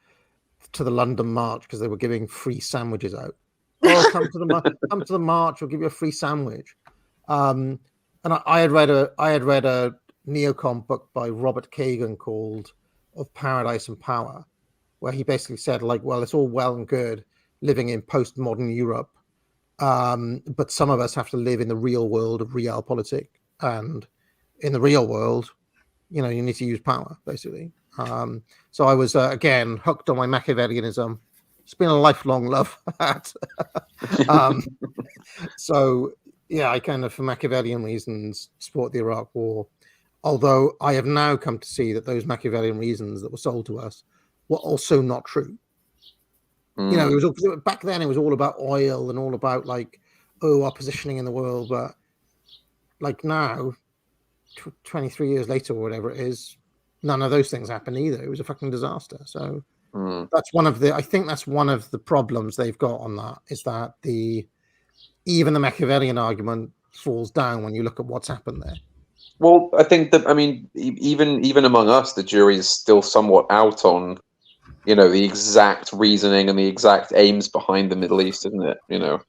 London March because they were giving free sandwiches out. Oh, come to the march, we'll give you a free sandwich. And I had read a neocon book by Robert Kagan called Of Paradise and Power, where he basically said, like, well, it's all well and good living in postmodern Europe, but some of us have to live in the real world of realpolitik, and in the real world, you know, you need to use power, basically. So I was again hooked on my Machiavellianism. It's been a lifelong love for that. So yeah, I kind of, for Machiavellian reasons, support the Iraq War. Although I have now come to see that those Machiavellian reasons that were sold to us were also not true. You know, it was back then. It was all about oil and all about like, our positioning in the world. But like now, 23 years later or whatever it is, none of those things happened either. It was a fucking disaster. So that's one of the. I think that's one of the problems they've got on that, is that even the Machiavellian argument falls down when you look at what's happened there. Well, I think that, I mean, even among us, the jury is still somewhat out on, you know, the exact reasoning and the exact aims behind the Middle East, isn't it? You know,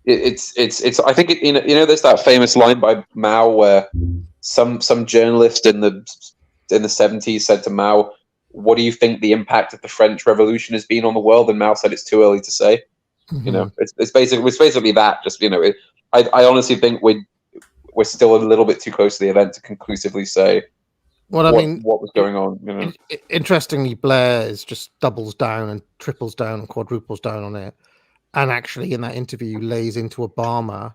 it's. I think you know, there's that famous line by Mao where some journalist in the 70s said to Mao, "What do you think the impact of the French Revolution has been on the world?" And Mao said, "It's too early to say." Mm-hmm. You know, it's basically that. Just, you know, I honestly think we're still a little bit too close to the event to conclusively say what was going on. You know? Interestingly, Blair just doubles down and triples down and quadruples down on it, and actually in that interview lays into Obama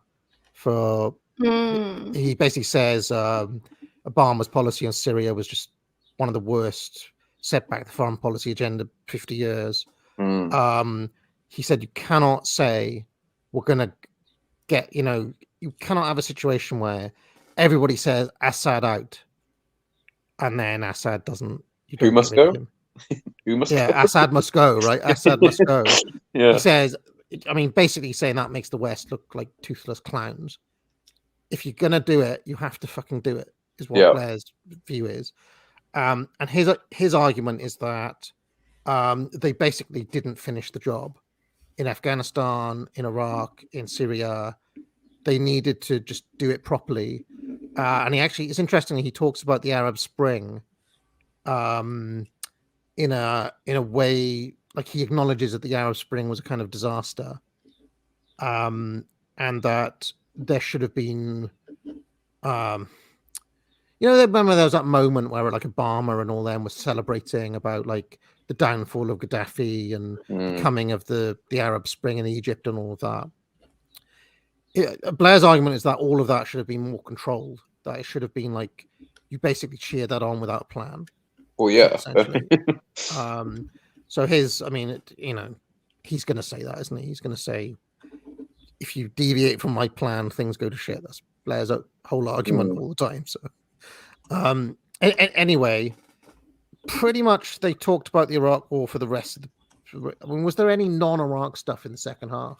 for. He basically says Obama's policy on Syria was just one of the worst, set back the foreign policy agenda 50 years. He said you cannot say we're going to get, you know, you cannot have a situation where everybody says Assad out, and then Assad doesn't. Who must go? Who must? Yeah, Assad must go. Right, Assad must go. Yeah. He says, I mean, basically saying that makes the West look like toothless clowns. If you're gonna do it, you have to fucking do it. Is what Blair's view is, and his argument is that they basically didn't finish the job in Afghanistan, in Iraq, in Syria. They needed to just do it properly. And it's interesting, he talks about the Arab Spring in a way, like he acknowledges that the Arab Spring was a kind of disaster, and that there should have been, you know, remember there was that moment where like Obama and all them were celebrating about like the downfall of Gaddafi and the coming of the Arab Spring in Egypt and all of that. Blair's argument is that all of that should have been more controlled. That it should have been like you basically cheered that on without a plan. Well, yeah. So his, I mean, you know, he's going to say that, isn't he? He's going to say, if you deviate from my plan, things go to shit. That's Blair's whole argument all the time. So, anyway, pretty much they talked about the Iraq War for the rest of the. I mean, was there any non-Iraq stuff in the second half?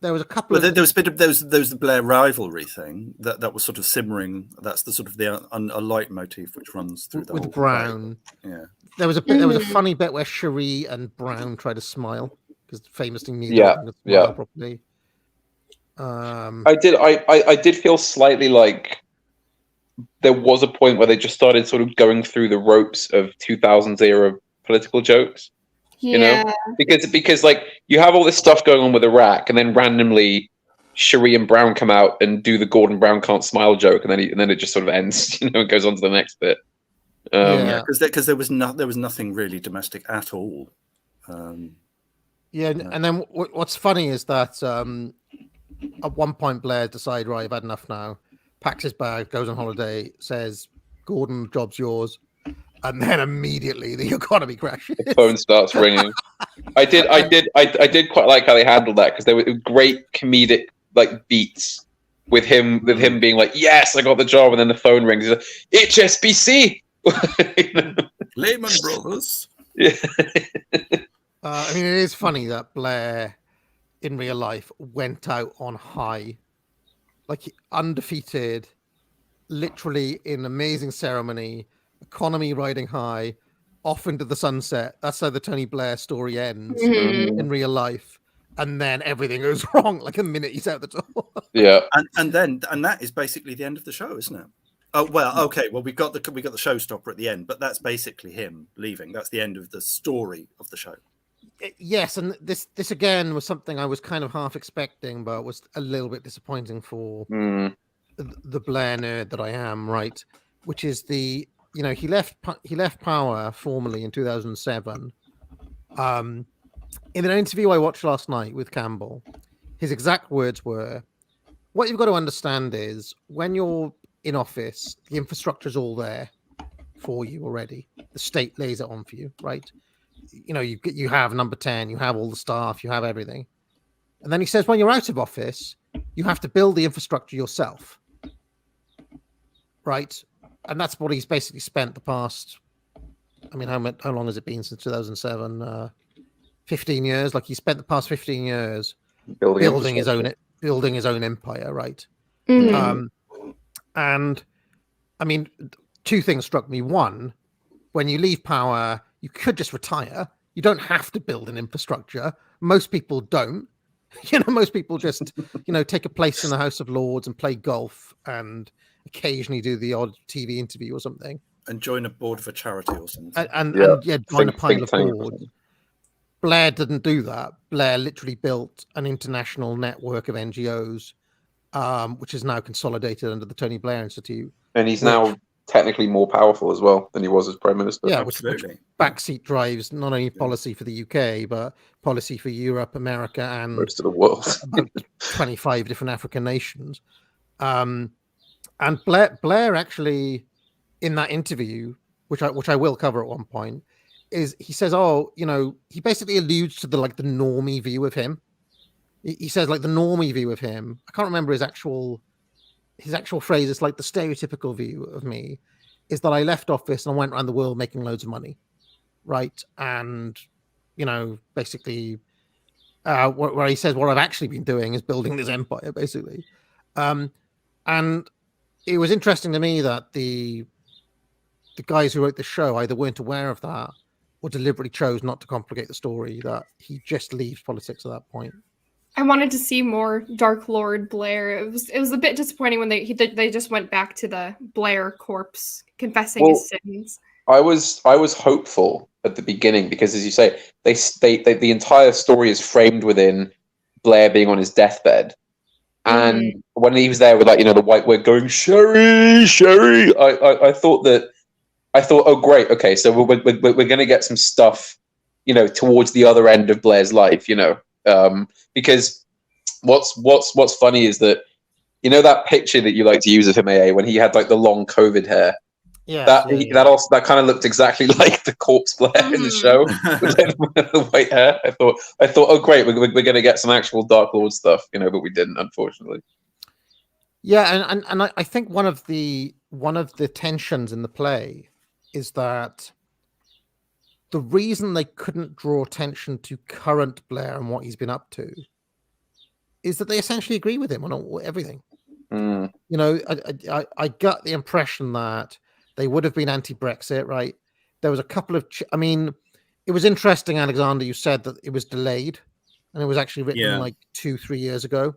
there was a couple But of there was a bit of there was the Blair rivalry thing that was sort of simmering. That's the sort of a leitmotif which runs through the with whole Brown. play. Yeah. There was a funny bit where Cherie and Brown tried to smile because famously neither of them could smile properly. I did feel slightly like there was a point where they just started sort of going through the ropes of 2000s era political jokes. Yeah. You know, because like you have all this stuff going on with Iraq, and then randomly Cherie and Brown come out and do the Gordon Brown can't smile joke, and then it just sort of ends. You know, it goes on to the next bit. Because there was nothing really domestic at all. And then what's funny is that at one point Blair decides, right, I've had enough now, packs his bag, goes on holiday, says, Gordon, job's yours. And then immediately the economy crashes. The phone starts ringing. I did quite like how they handled that, because there were great comedic like beats with him being like, "Yes, I got the job," and then the phone rings. He's like, "HSBC." Lehman Brothers. Yeah. I mean, it is funny that Blair, in real life, went out on high, like undefeated, literally in amazing ceremony. Economy riding high, off into the sunset. That's how the Tony Blair story ends in real life, and then everything goes wrong like a minute he's out the door. Yeah, and that is basically the end of the show, isn't it? Oh well, okay. Well, we got the showstopper at the end, but that's basically him leaving. That's the end of the story of the show. Yes, and this again was something I was kind of half expecting, but was a little bit disappointing for the Blair nerd that I am. Right, which is he left Power formally in 2007. In an interview I watched last night with Campbell, his exact words were, "What you've got to understand is when you're in office, the infrastructure's all there for you already. The state lays it on for you, right? You know, you have number 10, you have all the staff, you have everything. And then he says, when you're out of office, you have to build the infrastructure yourself, right? And that's what he's basically spent the past, I mean, how long has it been since 2007? 15 years. Like he spent the past 15 years building his own empire, right? And I mean, two things struck me. One, when you leave Power, you could just retire. You don't have to build an infrastructure. Most people don't. Most people just, take a place in the House of Lords and play golf and occasionally do the odd TV interview or something. And join a board of a charity or something. And join a pile of boards. Blair didn't do that. Blair literally built an international network of NGOs, which is now consolidated under the Tony Blair Institute. And he's now technically more powerful as well than he was as Prime Minister. Yeah, which backseat drives not only policy for the UK, but policy for Europe, America, and most of the world. About 25 different African nations. And Blair actually, in that interview, which I will cover at one point, is he says, he basically alludes to the normie view of him. He says the normie view of him. I can't remember his actual phrase. It's like the stereotypical view of me is that I left office and I went around the world making loads of money, right? And basically, where he says what I've actually been doing is building this empire, basically. And it was interesting to me that the guys who wrote the show either weren't aware of that or deliberately chose not to complicate the story, that he just leaves politics at that point. I wanted to see more Dark Lord Blair. It was a bit disappointing when they just went back to the Blair corpse confessing his sins. I was hopeful at the beginning because, as you say, they the entire story is framed within Blair being on his deathbed, and when he was there with the white wig going Sherry, I thought, oh great, okay, so we're going to get some stuff, towards the other end of Blair's life, because what's funny is that that picture that you like to use of him, AA, when he had the long COVID hair. That kind of looked exactly like the corpse Blair in the show with the white hair. I thought, oh great, we're going to get some actual Dark Lord stuff, but we didn't, unfortunately. Yeah, and I think one of the tensions in the play is that the reason they couldn't draw attention to current Blair and what he's been up to is that they essentially agree with him on everything. Mm. You know, I got the impression that they would have been anti-Brexit, right? There was a couple of, I mean, it was interesting, Alexander, you said that it was delayed and it was actually written like 2-3 years ago.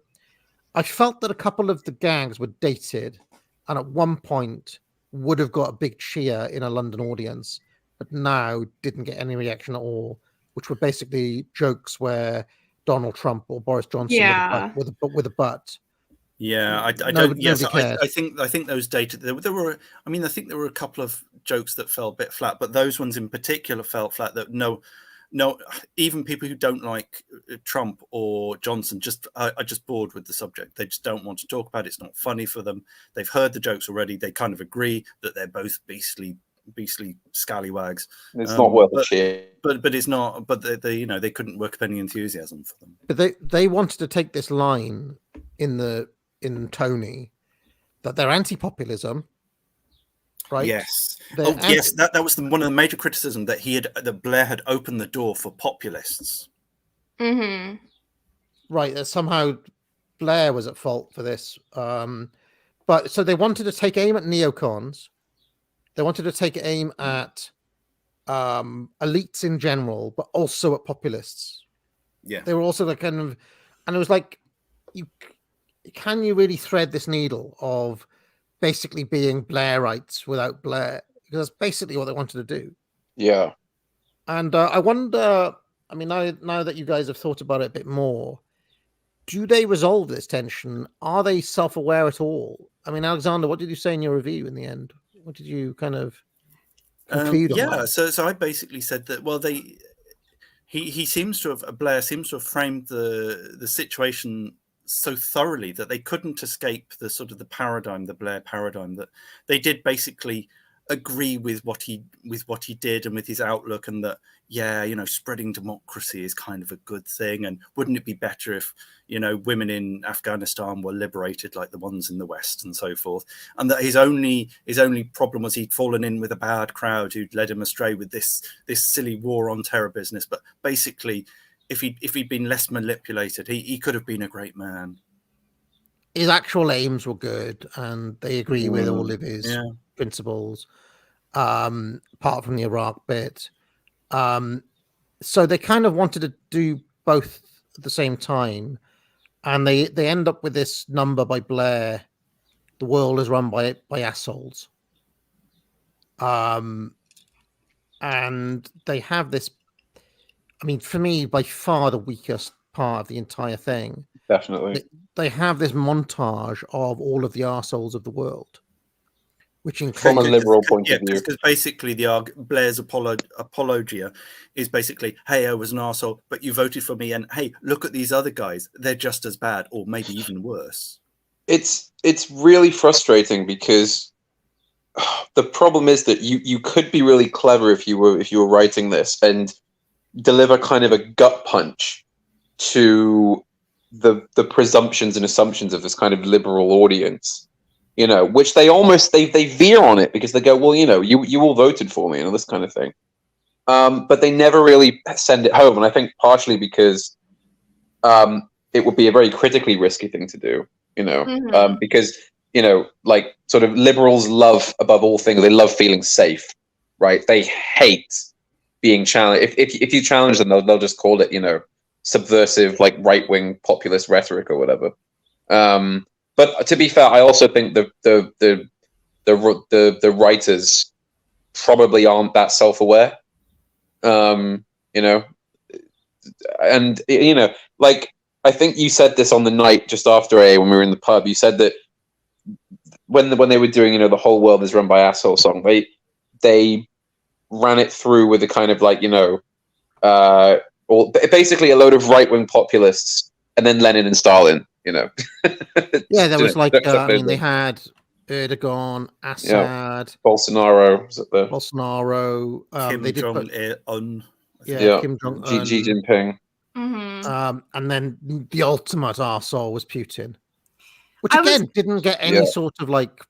I felt that a couple of the gags were dated and at one point would have got a big cheer in a London audience, but now didn't get any reaction at all, which were basically jokes where Donald Trump or Boris Johnson with a butt. Yeah, I Nobody don't. Yes, cared. I think those dated. There were. I mean, I think there were a couple of jokes that fell a bit flat, but those ones in particular felt flat. That no, even people who don't like Trump or Johnson are just bored with the subject. They just don't want to talk about it. It's not funny for them. They've heard the jokes already. They kind of agree that they're both beastly scallywags. It's not worth a cheer. But it's not. But they couldn't work up any enthusiasm for them. But they wanted to take this line in Tony that they're anti-populism, right? Yes. Yes. That was one of the major criticism that Blair had opened the door for populists. Mm-hmm. Right. That somehow Blair was at fault for this. But so they wanted to take aim at neocons. They wanted to take aim at elites in general, but also at populists. Yeah. They were also the kind of, and it was like, can you really thread this needle of basically being Blairites without Blair? Because that's basically what they wanted to do. Yeah. And I wonder, I mean, now that you guys have thought about it a bit more, do they resolve this tension? Are they self-aware at all? I mean, Alexander, what did you say in your review in the end? What did you kind of conclude on that? So I basically said that, well, he seems to have, Blair seems to have framed the situation so thoroughly that they couldn't escape the sort of the Blair paradigm, that they did basically agree with what he did and with his outlook, and that spreading democracy is kind of a good thing, and wouldn't it be better if women in Afghanistan were liberated like the ones in the West and so forth, and that his only problem was he'd fallen in with a bad crowd who'd led him astray with this silly war on terror business, but basically if he'd been less manipulated, he could have been a great man. His actual aims were good, and they agree with all of his principles, apart from the Iraq bit. So they kind of wanted to do both at the same time, and they end up with this number by Blair: "The world is run by assholes." And they have this. I mean, for me, by far the weakest part of the entire thing. Definitely. They have this montage of all of the arseholes of the world, which includes... From a liberal point of view. Because basically Blair's apologia is basically, hey, I was an arsehole, but you voted for me, and hey, look at these other guys. They're just as bad, or maybe even worse. It's really frustrating because the problem is that you could be really clever if you were writing this and deliver kind of a gut punch to the presumptions and assumptions of this kind of liberal audience, which they veer on it because they go, well, you all voted for me, this kind of thing. But they never really send it home, and I think partially because it would be a very critically risky thing to do, because like sort of liberals love, above all things, they love feeling safe, right? They hate being challenged. If you challenge them, they'll just call it, subversive, like right-wing populist rhetoric or whatever. But to be fair, I also think the writers probably aren't that self-aware. And like I think you said this on the night just after when we were in the pub. You said that when they were doing the whole world is run by asshole song, they ran it through with a kind of like or basically a load of right-wing populists and then Lenin and Stalin. Yeah, there was like they had Erdogan, Assad, Bolsonaro. Was it Bolsonaro? Kim Jong-un. Kim Jong-un, Xi Jinping. Mm-hmm. And then the ultimate arsehole was Putin, which again didn't get any sort of like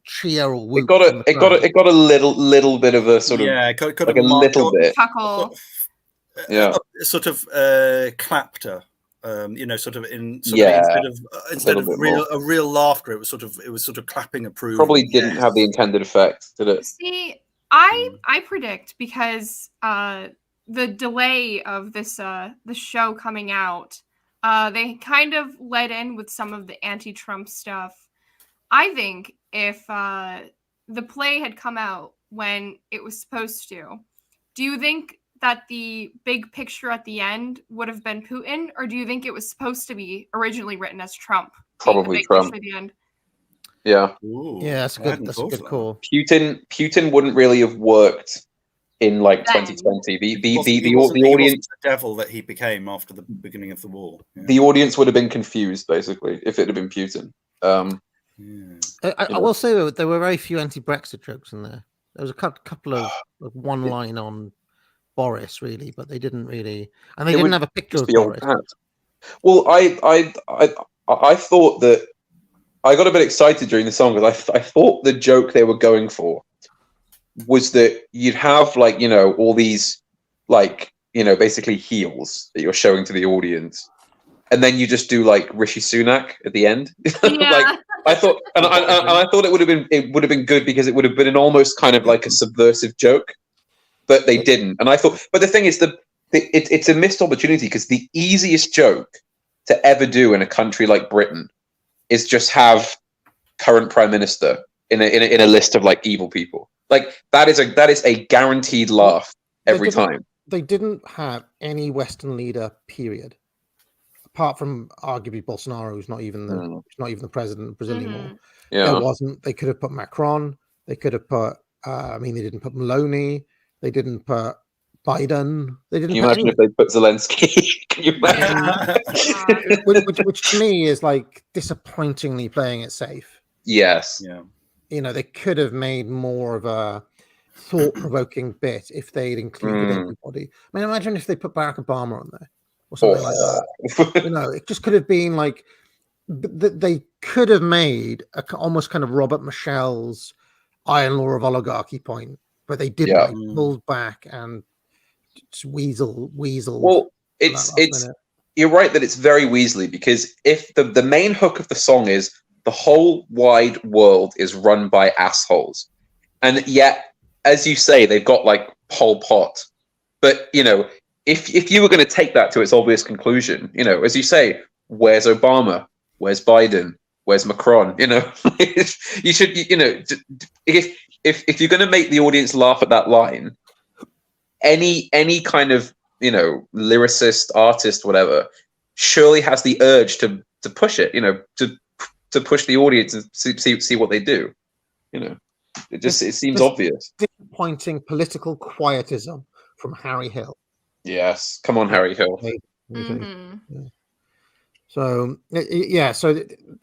cheer or whoop. It got a little bit of a sort of got like a little bit chuckle. Sort of clapter. sort of in Yeah, instead of bit more. real laughter, it was sort of clapping approval. Probably didn't have the intended effect, did it? See, I predict because the delay of this the show coming out, they kind of led in with some of the anti-Trump stuff. I think if the play had come out when it was supposed to, do you think that the big picture at the end would have been Putin, or do you think it was supposed to be originally written as Trump? Being Probably the big Trump. picture at the end? Yeah. Ooh, Yeah, that's I good. hadn't That's a thought good of that. call. Putin wouldn't really have worked in like Then. 2020. He wasn't The audience, the devil that he became after the beginning of the war. Yeah. the audience would have been confused basically if it had been Putin. I will say though, there were very few anti-Brexit jokes in there. There was a couple of one line on Boris, really, but they didn't really, and they It didn't would have a picture of the old Boris. hat. Well, I thought that I got a bit excited during the song because I thought the joke they were going for was that you'd have like all these like basically heels that you're showing to the audience, and then you just do like Rishi Sunak at the end. Yeah. Like I thought, and I thought it would have been good because it would have been an almost kind of like a subversive joke, but they didn't. And I thought, but the thing is, it's a missed opportunity because the easiest joke to ever do in a country like Britain is just have current prime minister in a list of like evil people. Like that is a guaranteed laugh every time. They didn't have any Western leader, period. Apart from arguably Bolsonaro, who's not even the president of Brazil anymore. Yeah. There wasn't. They could have put Macron. They could have put. They didn't put Maloney. They didn't put Biden. They didn't. Can you put imagine if they put Zelensky? Can you imagine? which to me is like disappointingly playing it safe. Yes. Yeah. They could have made more of a thought-provoking bit if they'd included everybody. I mean, imagine if they put Barack Obama on there or something like that. It just could have been like they could have made almost kind of Robert Michel's iron law of oligarchy point, but they didn't. Yeah. They pulled back and just weasel. Well, it's you're right that it's very Weasley because if the main hook of the song is the whole wide world is run by assholes, and yet, as you say, they've got like Pol Pot, but if you were going to take that to its obvious conclusion, as you say, where's Obama? Where's Biden? Where's Macron? You should, if you're going to make the audience laugh at that line, any kind of lyricist, artist, whatever, surely has the urge to push it, to push the audience and see what they do. It seems obvious. Disappointing political quietism from Harry Hill. Yes, come on, Harry Hill. Mm-hmm. So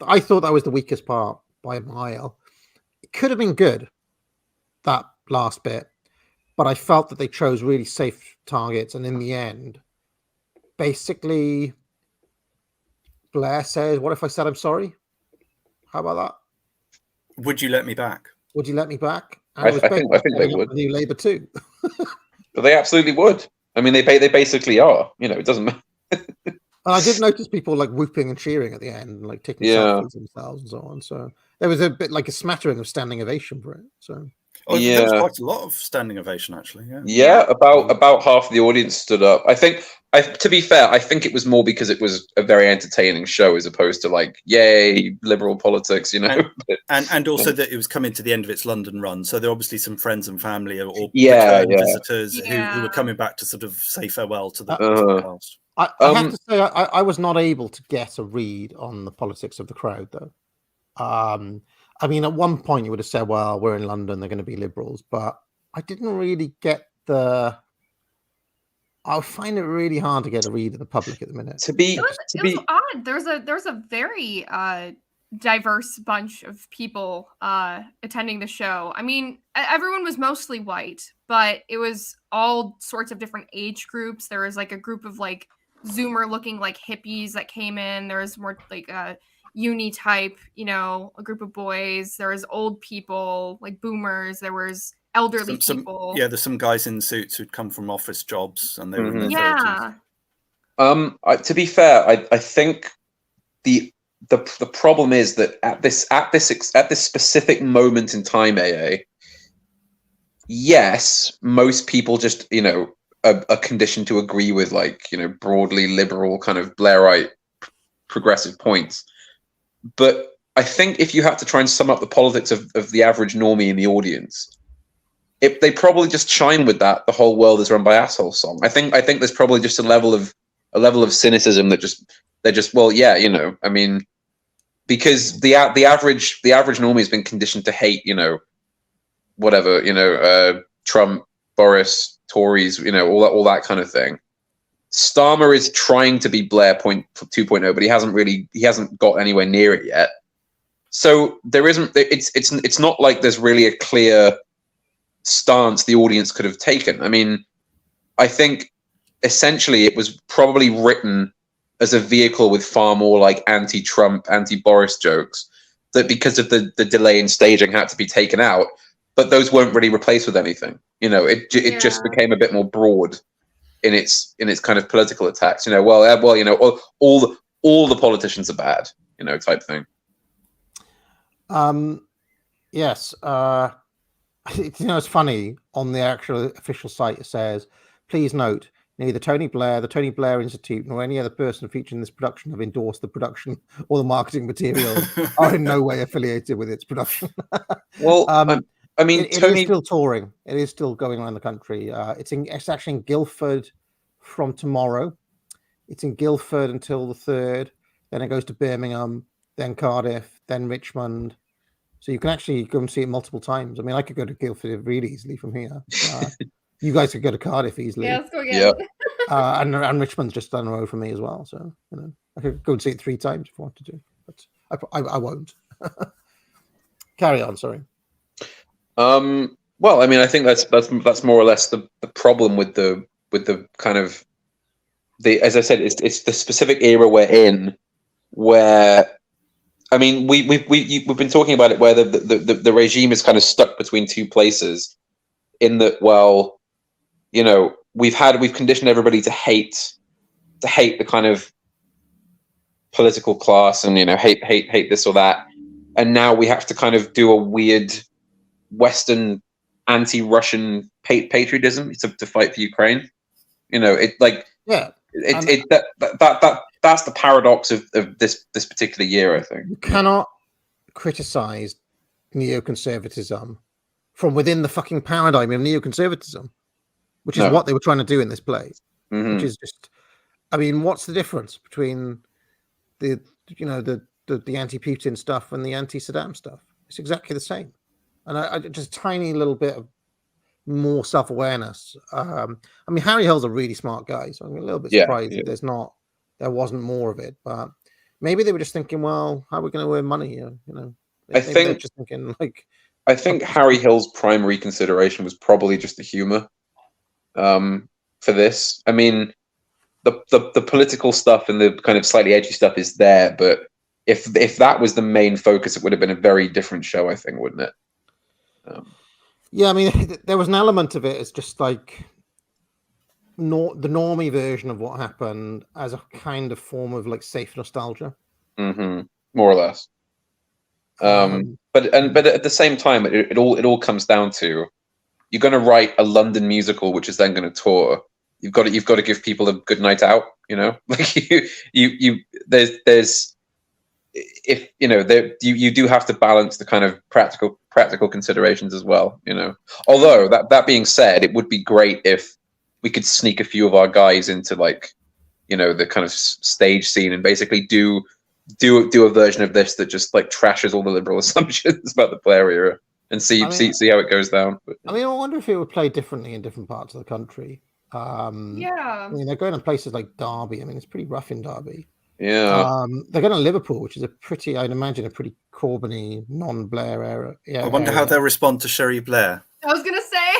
I thought that was the weakest part by a mile. It could have been good, that last bit, but I felt that they chose really safe targets, and in the end, basically, Blair says, "What if I said I'm sorry? How about that? Would you let me back? Would you let me back?" And I think they would. New Labour too. But they absolutely would. I mean, they basically are. It doesn't matter. I did notice people like whooping and cheering at the end, and like taking selfies themselves and so on. So there was a bit like a smattering of standing ovation for it. So there was quite a lot of standing ovation actually. Yeah, about half the audience stood up. I think. To be fair, I think it was more because it was a very entertaining show as opposed to like, yay, liberal politics, and also that it was coming to the end of its London run, so there were obviously some friends and family or visitors who were coming back to sort of say farewell to the podcast. I have to say, I was not able to get a read on the politics of the crowd, though. I mean, at one point you would have said, well, we're in London, they're going to be liberals, but I didn't really get I find it really hard to get a read of the public at the minute. It was odd. There's a very diverse bunch of people attending the show. I mean, everyone was mostly white, but it was all sorts of different age groups. There was like a group of like Zoomer looking like hippies that came in. There was more like uni type, a group of boys. There was old people, like boomers. There was elderly people. There's some guys in suits who'd come from office jobs and they were in their 30s. To be fair, I think the problem is that at this specific moment in time, yes, most people just are conditioned to agree with broadly liberal kind of Blairite progressive points. But I think if you have to try and sum up the politics of the average normie in the audience, they probably just chime with that "the whole world is run by assholes" song. I think there's probably just a level of cynicism that they're just well, yeah, I mean, because the average normie has been conditioned to hate, whatever, Trump, Boris, Tories, all that kind of thing. Starmer is trying to be Blair 2.0, but he hasn't got anywhere near it yet. So there isn't. It's not like there's really a clear stance the audience could have taken. I mean, I think essentially it was probably written as a vehicle with far more like anti-Trump, anti-Boris jokes that because of the delay in staging had to be taken out, but those weren't really replaced with anything. It just became a bit more broad in its kind of political attacks. All the politicians are bad, type thing. Yes. It's funny, on the actual official site it says, please note, neither Tony Blair, the Tony Blair Institute, nor any other person featured in this production have endorsed the production or the marketing materials are in no way affiliated with its production. Well, I mean, it is still touring. It is still going around the country. It's actually in Guildford from tomorrow. It's in Guildford until the 3rd. Then it goes to Birmingham, then Cardiff, then Richmond. So you can actually go and see it multiple times. I mean, I could go to Guildford really easily from here. You guys could go to Cardiff easily. Yeah, let's go again. And Richmond's just down the road from me as well. So I could go and see it 3 times if I wanted to, but I won't. Carry on. Sorry. Well, I mean, I think that's more or less the problem with the kind of as I said, it's the specific era we're in, where I mean we've been talking about it, where the regime is kind of stuck between two places, in that, well, we've conditioned everybody to hate the kind of political class and hate this or that, and now we have to kind of do a weird Western anti-Russian patriotism to fight for Ukraine. That's the paradox of this particular year, I think. You cannot criticize neoconservatism from within the fucking paradigm of neoconservatism, which is what they were trying to do in this play. Which is just, I mean, what's the difference between the anti-Putin stuff and the anti-Saddam stuff? It's exactly the same. And I just a tiny little bit of more self-awareness. I mean, Harry Hill's a really smart guy, so I'm a little bit surprised that there wasn't more of it. But maybe they were just thinking, well, how are we going to earn money? I think just thinking I think Harry Hill's primary consideration was probably just the humor for this. I mean, the political stuff and the kind of slightly edgy stuff is there, but if that was the main focus, it would have been a very different show, I think, wouldn't it? Yeah, I mean, there was an element of it as just like the normie version of what happened as a kind of form of like safe nostalgia, more or less. But at the same time, it all comes down to, you're going to write a London musical, which is then going to tour. You've got to give people a good night out. Like there's if you do have to balance the kind of practical considerations as well. Although that being said, it would be great if we could sneak a few of our guys into the kind of stage scene and basically do a version of this that just like trashes all the liberal assumptions about the Blair era and see how it goes down. But, I mean, I wonder if it would play differently in different parts of the country. I mean, they're going to places like Derby. I mean, it's pretty rough in Derby. Yeah. They're going to Liverpool, which is I'd imagine a pretty Corbyn-y, non-Blair era. Yeah. I wonder how they'll respond to Sherry Blair. I was going to say.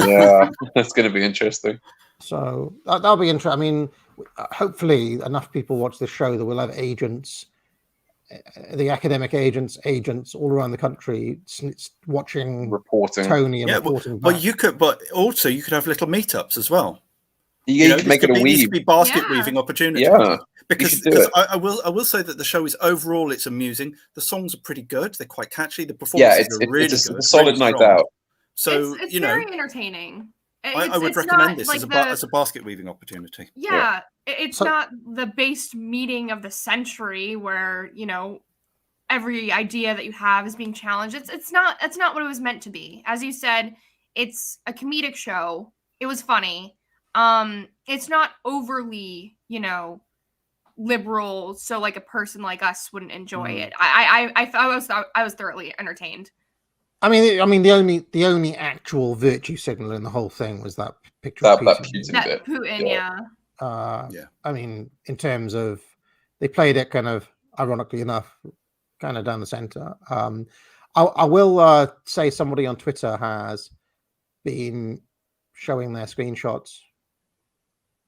Yeah, that's going to be interesting. So that'll be interesting. I mean, hopefully enough people watch this show that we'll have agents, the academic agents all around the country watching, reporting Tony and reporting back. Well, you could have little meetups as well. You can make it a needs weave. to be basket Yeah. weaving opportunity. Yeah, because should do it. I will say that the show is overall it's amusing. The songs are pretty good. They're quite catchy. The Yeah, performances are really it's good. a solid really night strong. out. So it's you know, very entertaining. I would It's recommend not this like as a basket weaving opportunity. yeah, it's So- not the based meeting of the century where, you know, every idea that you have is being challenged. It's not that's not what it was meant to be. As you said, it's a comedic show. It was funny. It's not overly, you know, liberal, so like a person like us wouldn't enjoy it. I was thoroughly entertained. I mean, the only actual virtue signal in the whole thing was that picture That of that Putin. Putin That bit. Putin, Yeah. yeah. I mean, in terms of they played it kind of ironically enough, kind of down the center. I will say somebody on Twitter has been showing their screenshots.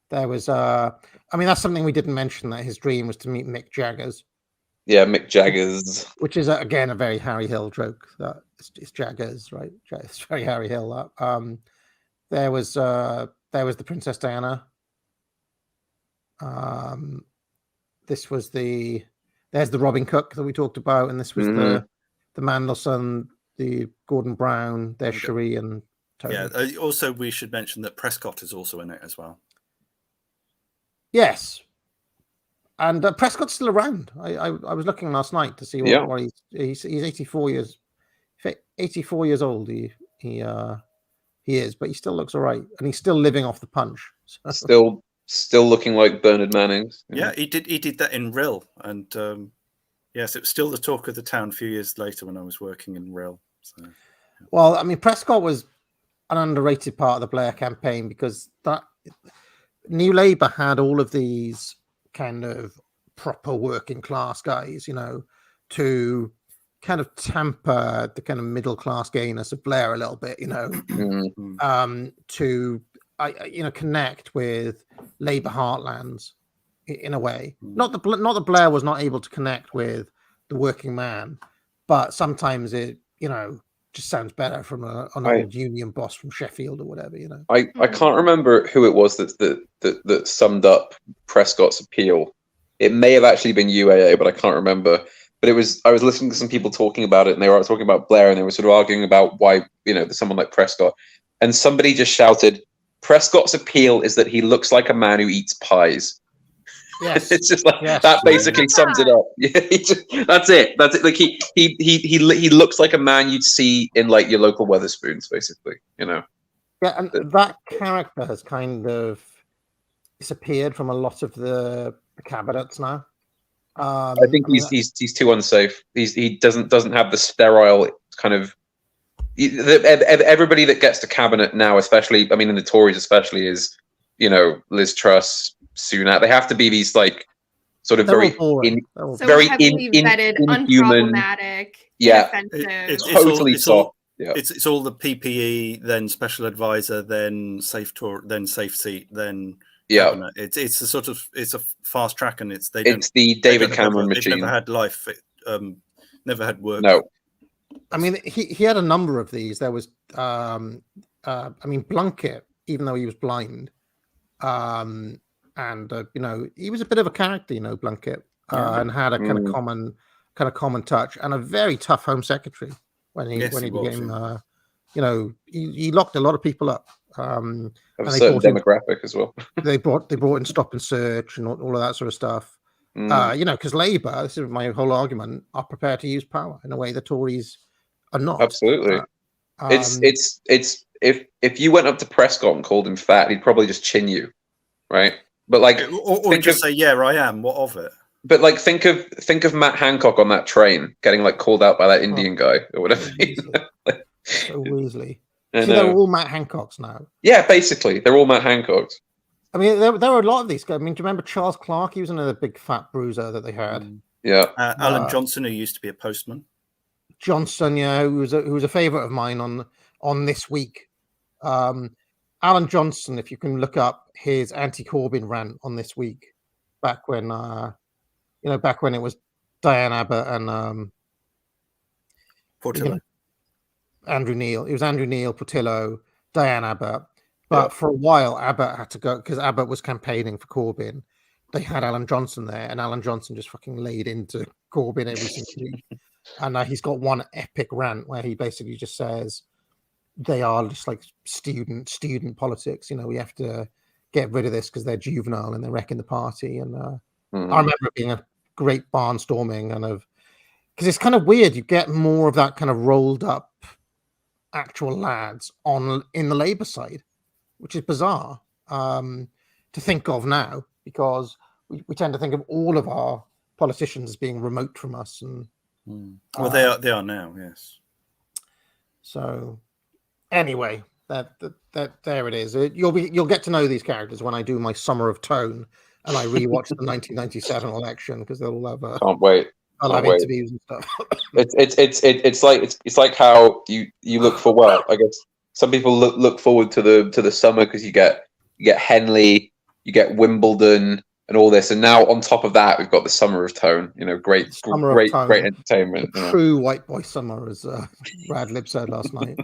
There was I mean, that's something we didn't mention, that his dream was to meet Mick Jagger's, Yeah, Mick Jagger's. which is again a very Harry Hill joke. That it's Jaggers, right? It's very Harry Hill. That there was the Princess Diana. This was there's the Robin Cook that we talked about, and this was the Mandelson, the Gordon Brown, there's Cherie and Tony. Yeah. Also, we should mention that Prescott is also in it as well. Yes, and Prescott's still around. I was looking last night to see what he's 84 years 84 years old. He is, but he still looks all right, and he's still living off the punch. So. Still looking like Bernard Manning's. Yeah, he did that in Rill, and yes, it was still the talk of the town a few years later when I was working in Rill. So. Well, I mean, Prescott was an underrated part of the Blair campaign, because that New Labour had all of these kind of proper working class guys, you know, to kind of temper the kind of middle class gayness of Blair a little bit, you know, to connect with Labour heartlands in a way. Not that Blair was not able to connect with the working man, but sometimes it, you know, just sounds better from an old union boss from Sheffield or whatever, you know. I can't remember who it was that summed up Prescott's appeal. It may have actually been UAA, but I can't remember. But I was listening to some people talking about it, and they were talking about Blair, and they were sort of arguing about why, you know, someone like Prescott. And somebody just shouted, Prescott's appeal is that he looks like a man who eats pies. Yes. It's just like that basically sums it up. Yeah, that's it. That's it. Like he looks like a man you'd see in like your local Weatherspoons, basically. You know. Yeah, and that character has kind of disappeared from a lot of the cabinets now. I think he's too unsafe. He doesn't have the sterile kind of. Everybody that gets to cabinet now, especially, I mean, in the Tories especially, is, you know, Liz Truss, Sunak. They have to be these like sort of very heavily vetted, inhuman, unproblematic, it's totally all, soft. Yeah. It's all the PPE, then special advisor, then safe tour, then safe seat, then cabinet. It's a sort of it's a fast track, and it's the David Cameron machine. They've never had life, never had work. No. I mean, he had a number of these. There was, I mean, Blunkett, even though he was blind, and you know, he was a bit of a character, you know, Blunkett, and had a kind of common touch, and a very tough Home Secretary when he became, you know, he locked a lot of people up. Of a certain demographic as well. They brought in stop and search and all of that sort of stuff. You know, because Labour, this is my whole argument, are prepared to use power in a way the Tories are not. Absolutely. It's if you went up to Prescott and called him fat, he'd probably just chin you, right? But like, or just say, "Yeah, I am." What of it? But like, think of Matt Hancock on that train getting like called out by that Indian guy or whatever. So Weasley. See, they're all Matt Hancocks now. Yeah, basically, they're all Matt Hancocks. I mean, there were a lot of these guys. I mean, do you remember Charles Clarke? He was another big fat bruiser that they had. Yeah. Alan Johnson, who used to be a postman. Johnson, yeah, who was a favourite of mine on This Week. Alan Johnson, if you can look up his anti-Corbyn rant on This Week, back when back when it was Diane Abbott and Portillo. Andrew Neil. It was Andrew Neil, Portillo, Diane Abbott, But for a while, Abbott had to go because Abbott was campaigning for Corbyn. They had Alan Johnson there, and Alan Johnson just fucking laid into Corbyn every single week. And he's got one epic rant where he basically just says they are just like student politics. You know, we have to get rid of this because they're juvenile and they're wrecking the party. And I remember it being a great barnstorming because it's kind of weird. You get more of that kind of rolled up actual lads in the Labour side, which is bizarre to think of now, because we tend to think of all of our politicians as being remote from us. And well, they are now, yes. So anyway, that there it is. You'll get to know these characters when I do my Summer of Tone and I rewatch the 1997 election, because they'll have Can't wait. I'll have interviews and stuff. It's like how you look for, well, I guess some people look forward to the summer because you get Henley, you get Wimbledon and all this, and now on top of that we've got the Summer of Tone. You know, great entertainment. True white boy summer, as Radlib said last night.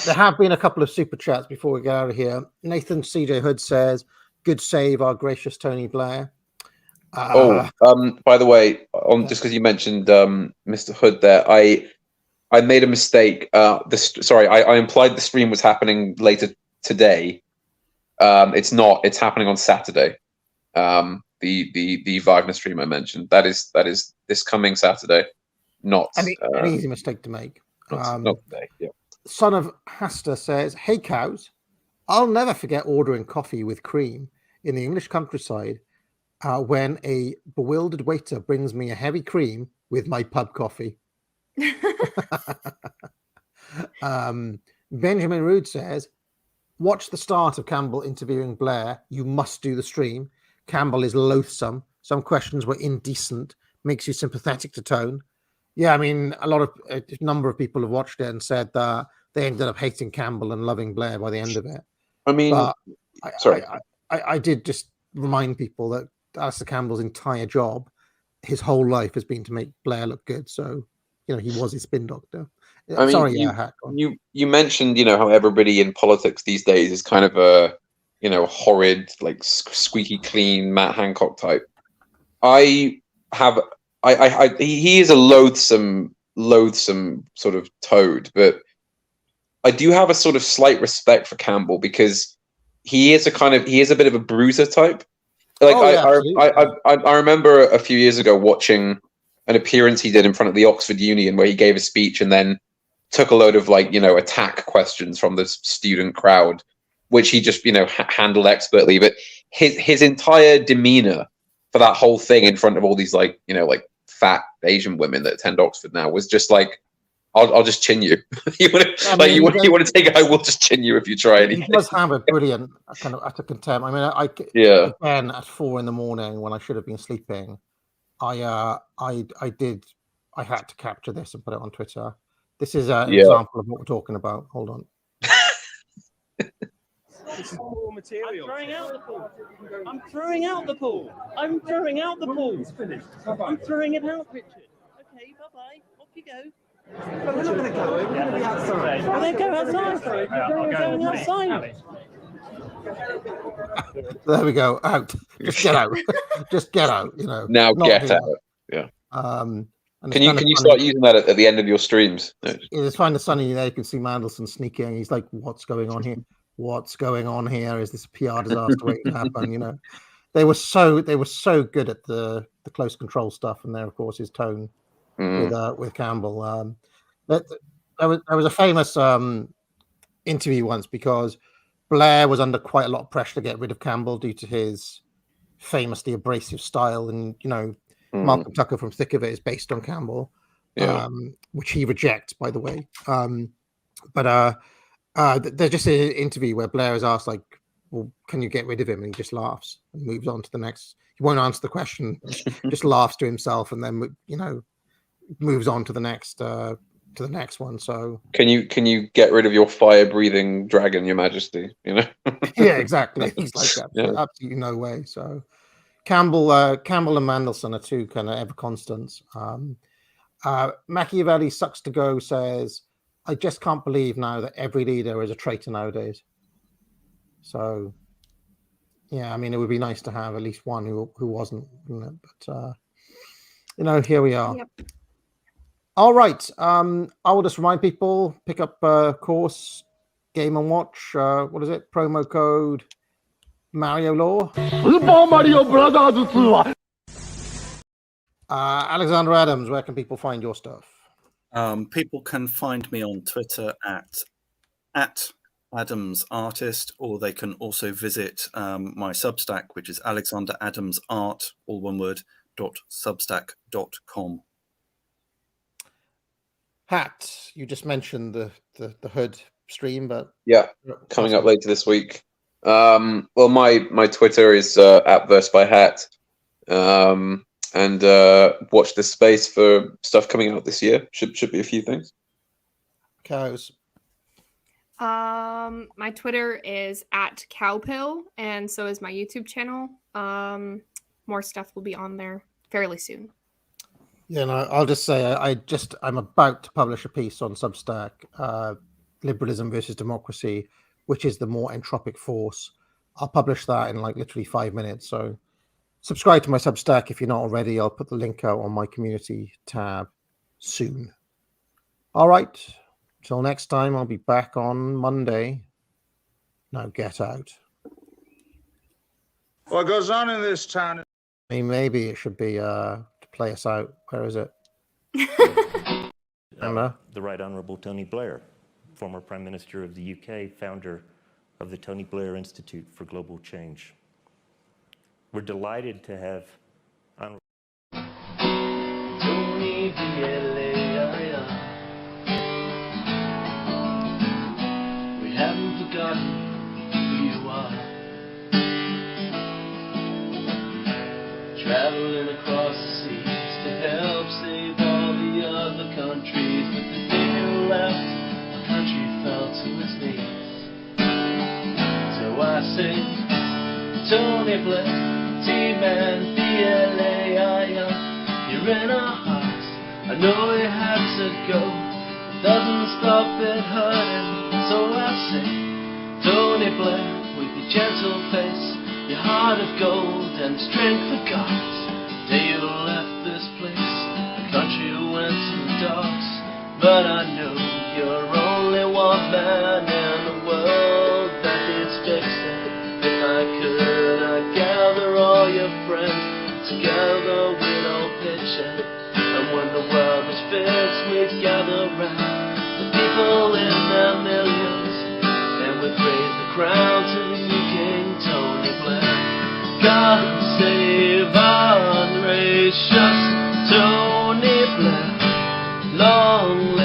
There have been a couple of super chats before we get out of here. Nathan CJ Hood says, "Good save, our gracious Tony Blair." By the way, just because you mentioned Mr. Hood there, I made a mistake. I implied the stream was happening later today. It's not. It's happening on Saturday. The Wagner stream I mentioned, that is this coming Saturday. Not an easy mistake to make. Not today. Yeah. Son of Hasta says, "Hey cows, I'll never forget ordering coffee with cream in the English countryside when a bewildered waiter brings me a heavy cream with my pub coffee." Benjamin Rood says, "Watch the start of Campbell interviewing Blair. You must do the stream. Campbell is loathsome. Some questions were indecent. Makes you sympathetic to Tone." Yeah, I mean, a number of people have watched it and said that they ended up hating Campbell and loving Blair by the end of it. I mean, but I did just remind people that Alistair Campbell's entire job, his whole life, has been to make Blair look good. So, you know, he was his spin doctor. I mean, you mentioned, you know, how everybody in politics these days is kind of a, you know, horrid, like squeaky clean Matt Hancock type. He is a loathsome sort of toad, but I do have a sort of slight respect for Campbell because he is a bit of a bruiser type. Like I remember a few years ago watching an appearance he did in front of the Oxford Union where he gave a speech and then took a load of, like, you know, attack questions from the student crowd, which he just, you know, handled expertly. But his entire demeanor for that whole thing in front of all these, like, you know, like fat Asian women that attend Oxford now was just like, I'll just chin you. You want to take it? I will just chin you if you try anything. He does have a brilliant kind of utter contempt. I mean, again at 4 a.m. when I should have been sleeping, I had to capture this and put it on Twitter. This is an example of what we're talking about. Hold on. This is raw material. I'm throwing out the pool. I'm throwing out the pool. I'm throwing out the pool. It's finished. I'm throwing it out, Richard. Okay, bye-bye. Off you go. But we're not going to go. We're going to be outside. Well, then go outside. We're going outside. There we go. Out. Just get out. Just get out. You know. Now get out. Yeah. Can you start using that at the end of your streams? It's kind of sunny there. You can see Mandelson sneaking. He's like, "What's going on here? What's going on here? Is this a PR disaster waiting to happen?" You know, they were so good at the close control stuff, and there, of course, is Tone with Campbell. There was a famous interview once because Blair was under quite a lot of pressure to get rid of Campbell due to his famously abrasive style, and you know, Malcolm Tucker from Thick of It is based on Campbell, which he rejects, by the way. There's just an interview where Blair is asked, like, "Well, can you get rid of him?" And he just laughs and moves on to the next. He won't answer the question, just laughs to himself, and then, you know, moves on to the next one. So can you get rid of your fire-breathing dragon, Your Majesty? You know. Yeah, exactly. He's like that. Yeah. Absolutely no way. So Campbell and Mandelson are two kind of ever constants. Machiavelli Sucks to Go says, "I just can't believe now that every leader is a traitor nowadays." So, yeah, I mean, it would be nice to have at least one who wasn't, but here we are. Yep. All right. I will just remind people, pick up course, Game and Watch. What is it? Promo code Mario Law. Super Mario Brothers 2. Alexander Adams, where can people find your stuff? People can find me on Twitter at Adams Artist, or they can also visit my Substack, which is alexanderadamsart, all one word, .substack.com. Hat, you just mentioned the Hood stream, but yeah, coming up later this week. Well, my Twitter is at Verse by Hat, and watch this space for stuff coming out this year. Should be a few things. Cows. My Twitter is at Cowpill, and so is my YouTube channel. More stuff will be on there fairly soon. Yeah, no, I'll just say I'm about to publish a piece on Substack, Liberalism versus Democracy, which is the more entropic force. I'll publish that in like literally 5 minutes. So subscribe to my Substack if you're not already. I'll put the link out on my community tab soon. All right. Till next time, I'll be back on Monday. Now get out. What goes on in this town? I mean, maybe it should be to play us out. Where is it? The Right Honourable Tony Blair, former Prime Minister of the UK, founder of the Tony Blair Institute for Global Change. We're delighted to have Tony We haven't forgotten who you are. Traveling across the seas to help save all the other countries, but the day you left, the country fell to its knees. So I say, Tony Blair, T-Man, B-L-A-I-R, you're in our hearts. I know you had to go, it doesn't stop it hurting. So I say, Tony Blair, with your gentle face, your heart of gold and strength of gods. The day you left this place, the country went to the dogs. But I know you're only one man in the world that needs fixing. If I could, I'd gather all your friends together, we'd all pitch in. And when the world was fixed, we'd gather round the people in their millions, and we'd raise the crown to the new King Tony Blair. God save our gracious Tony Blair, long live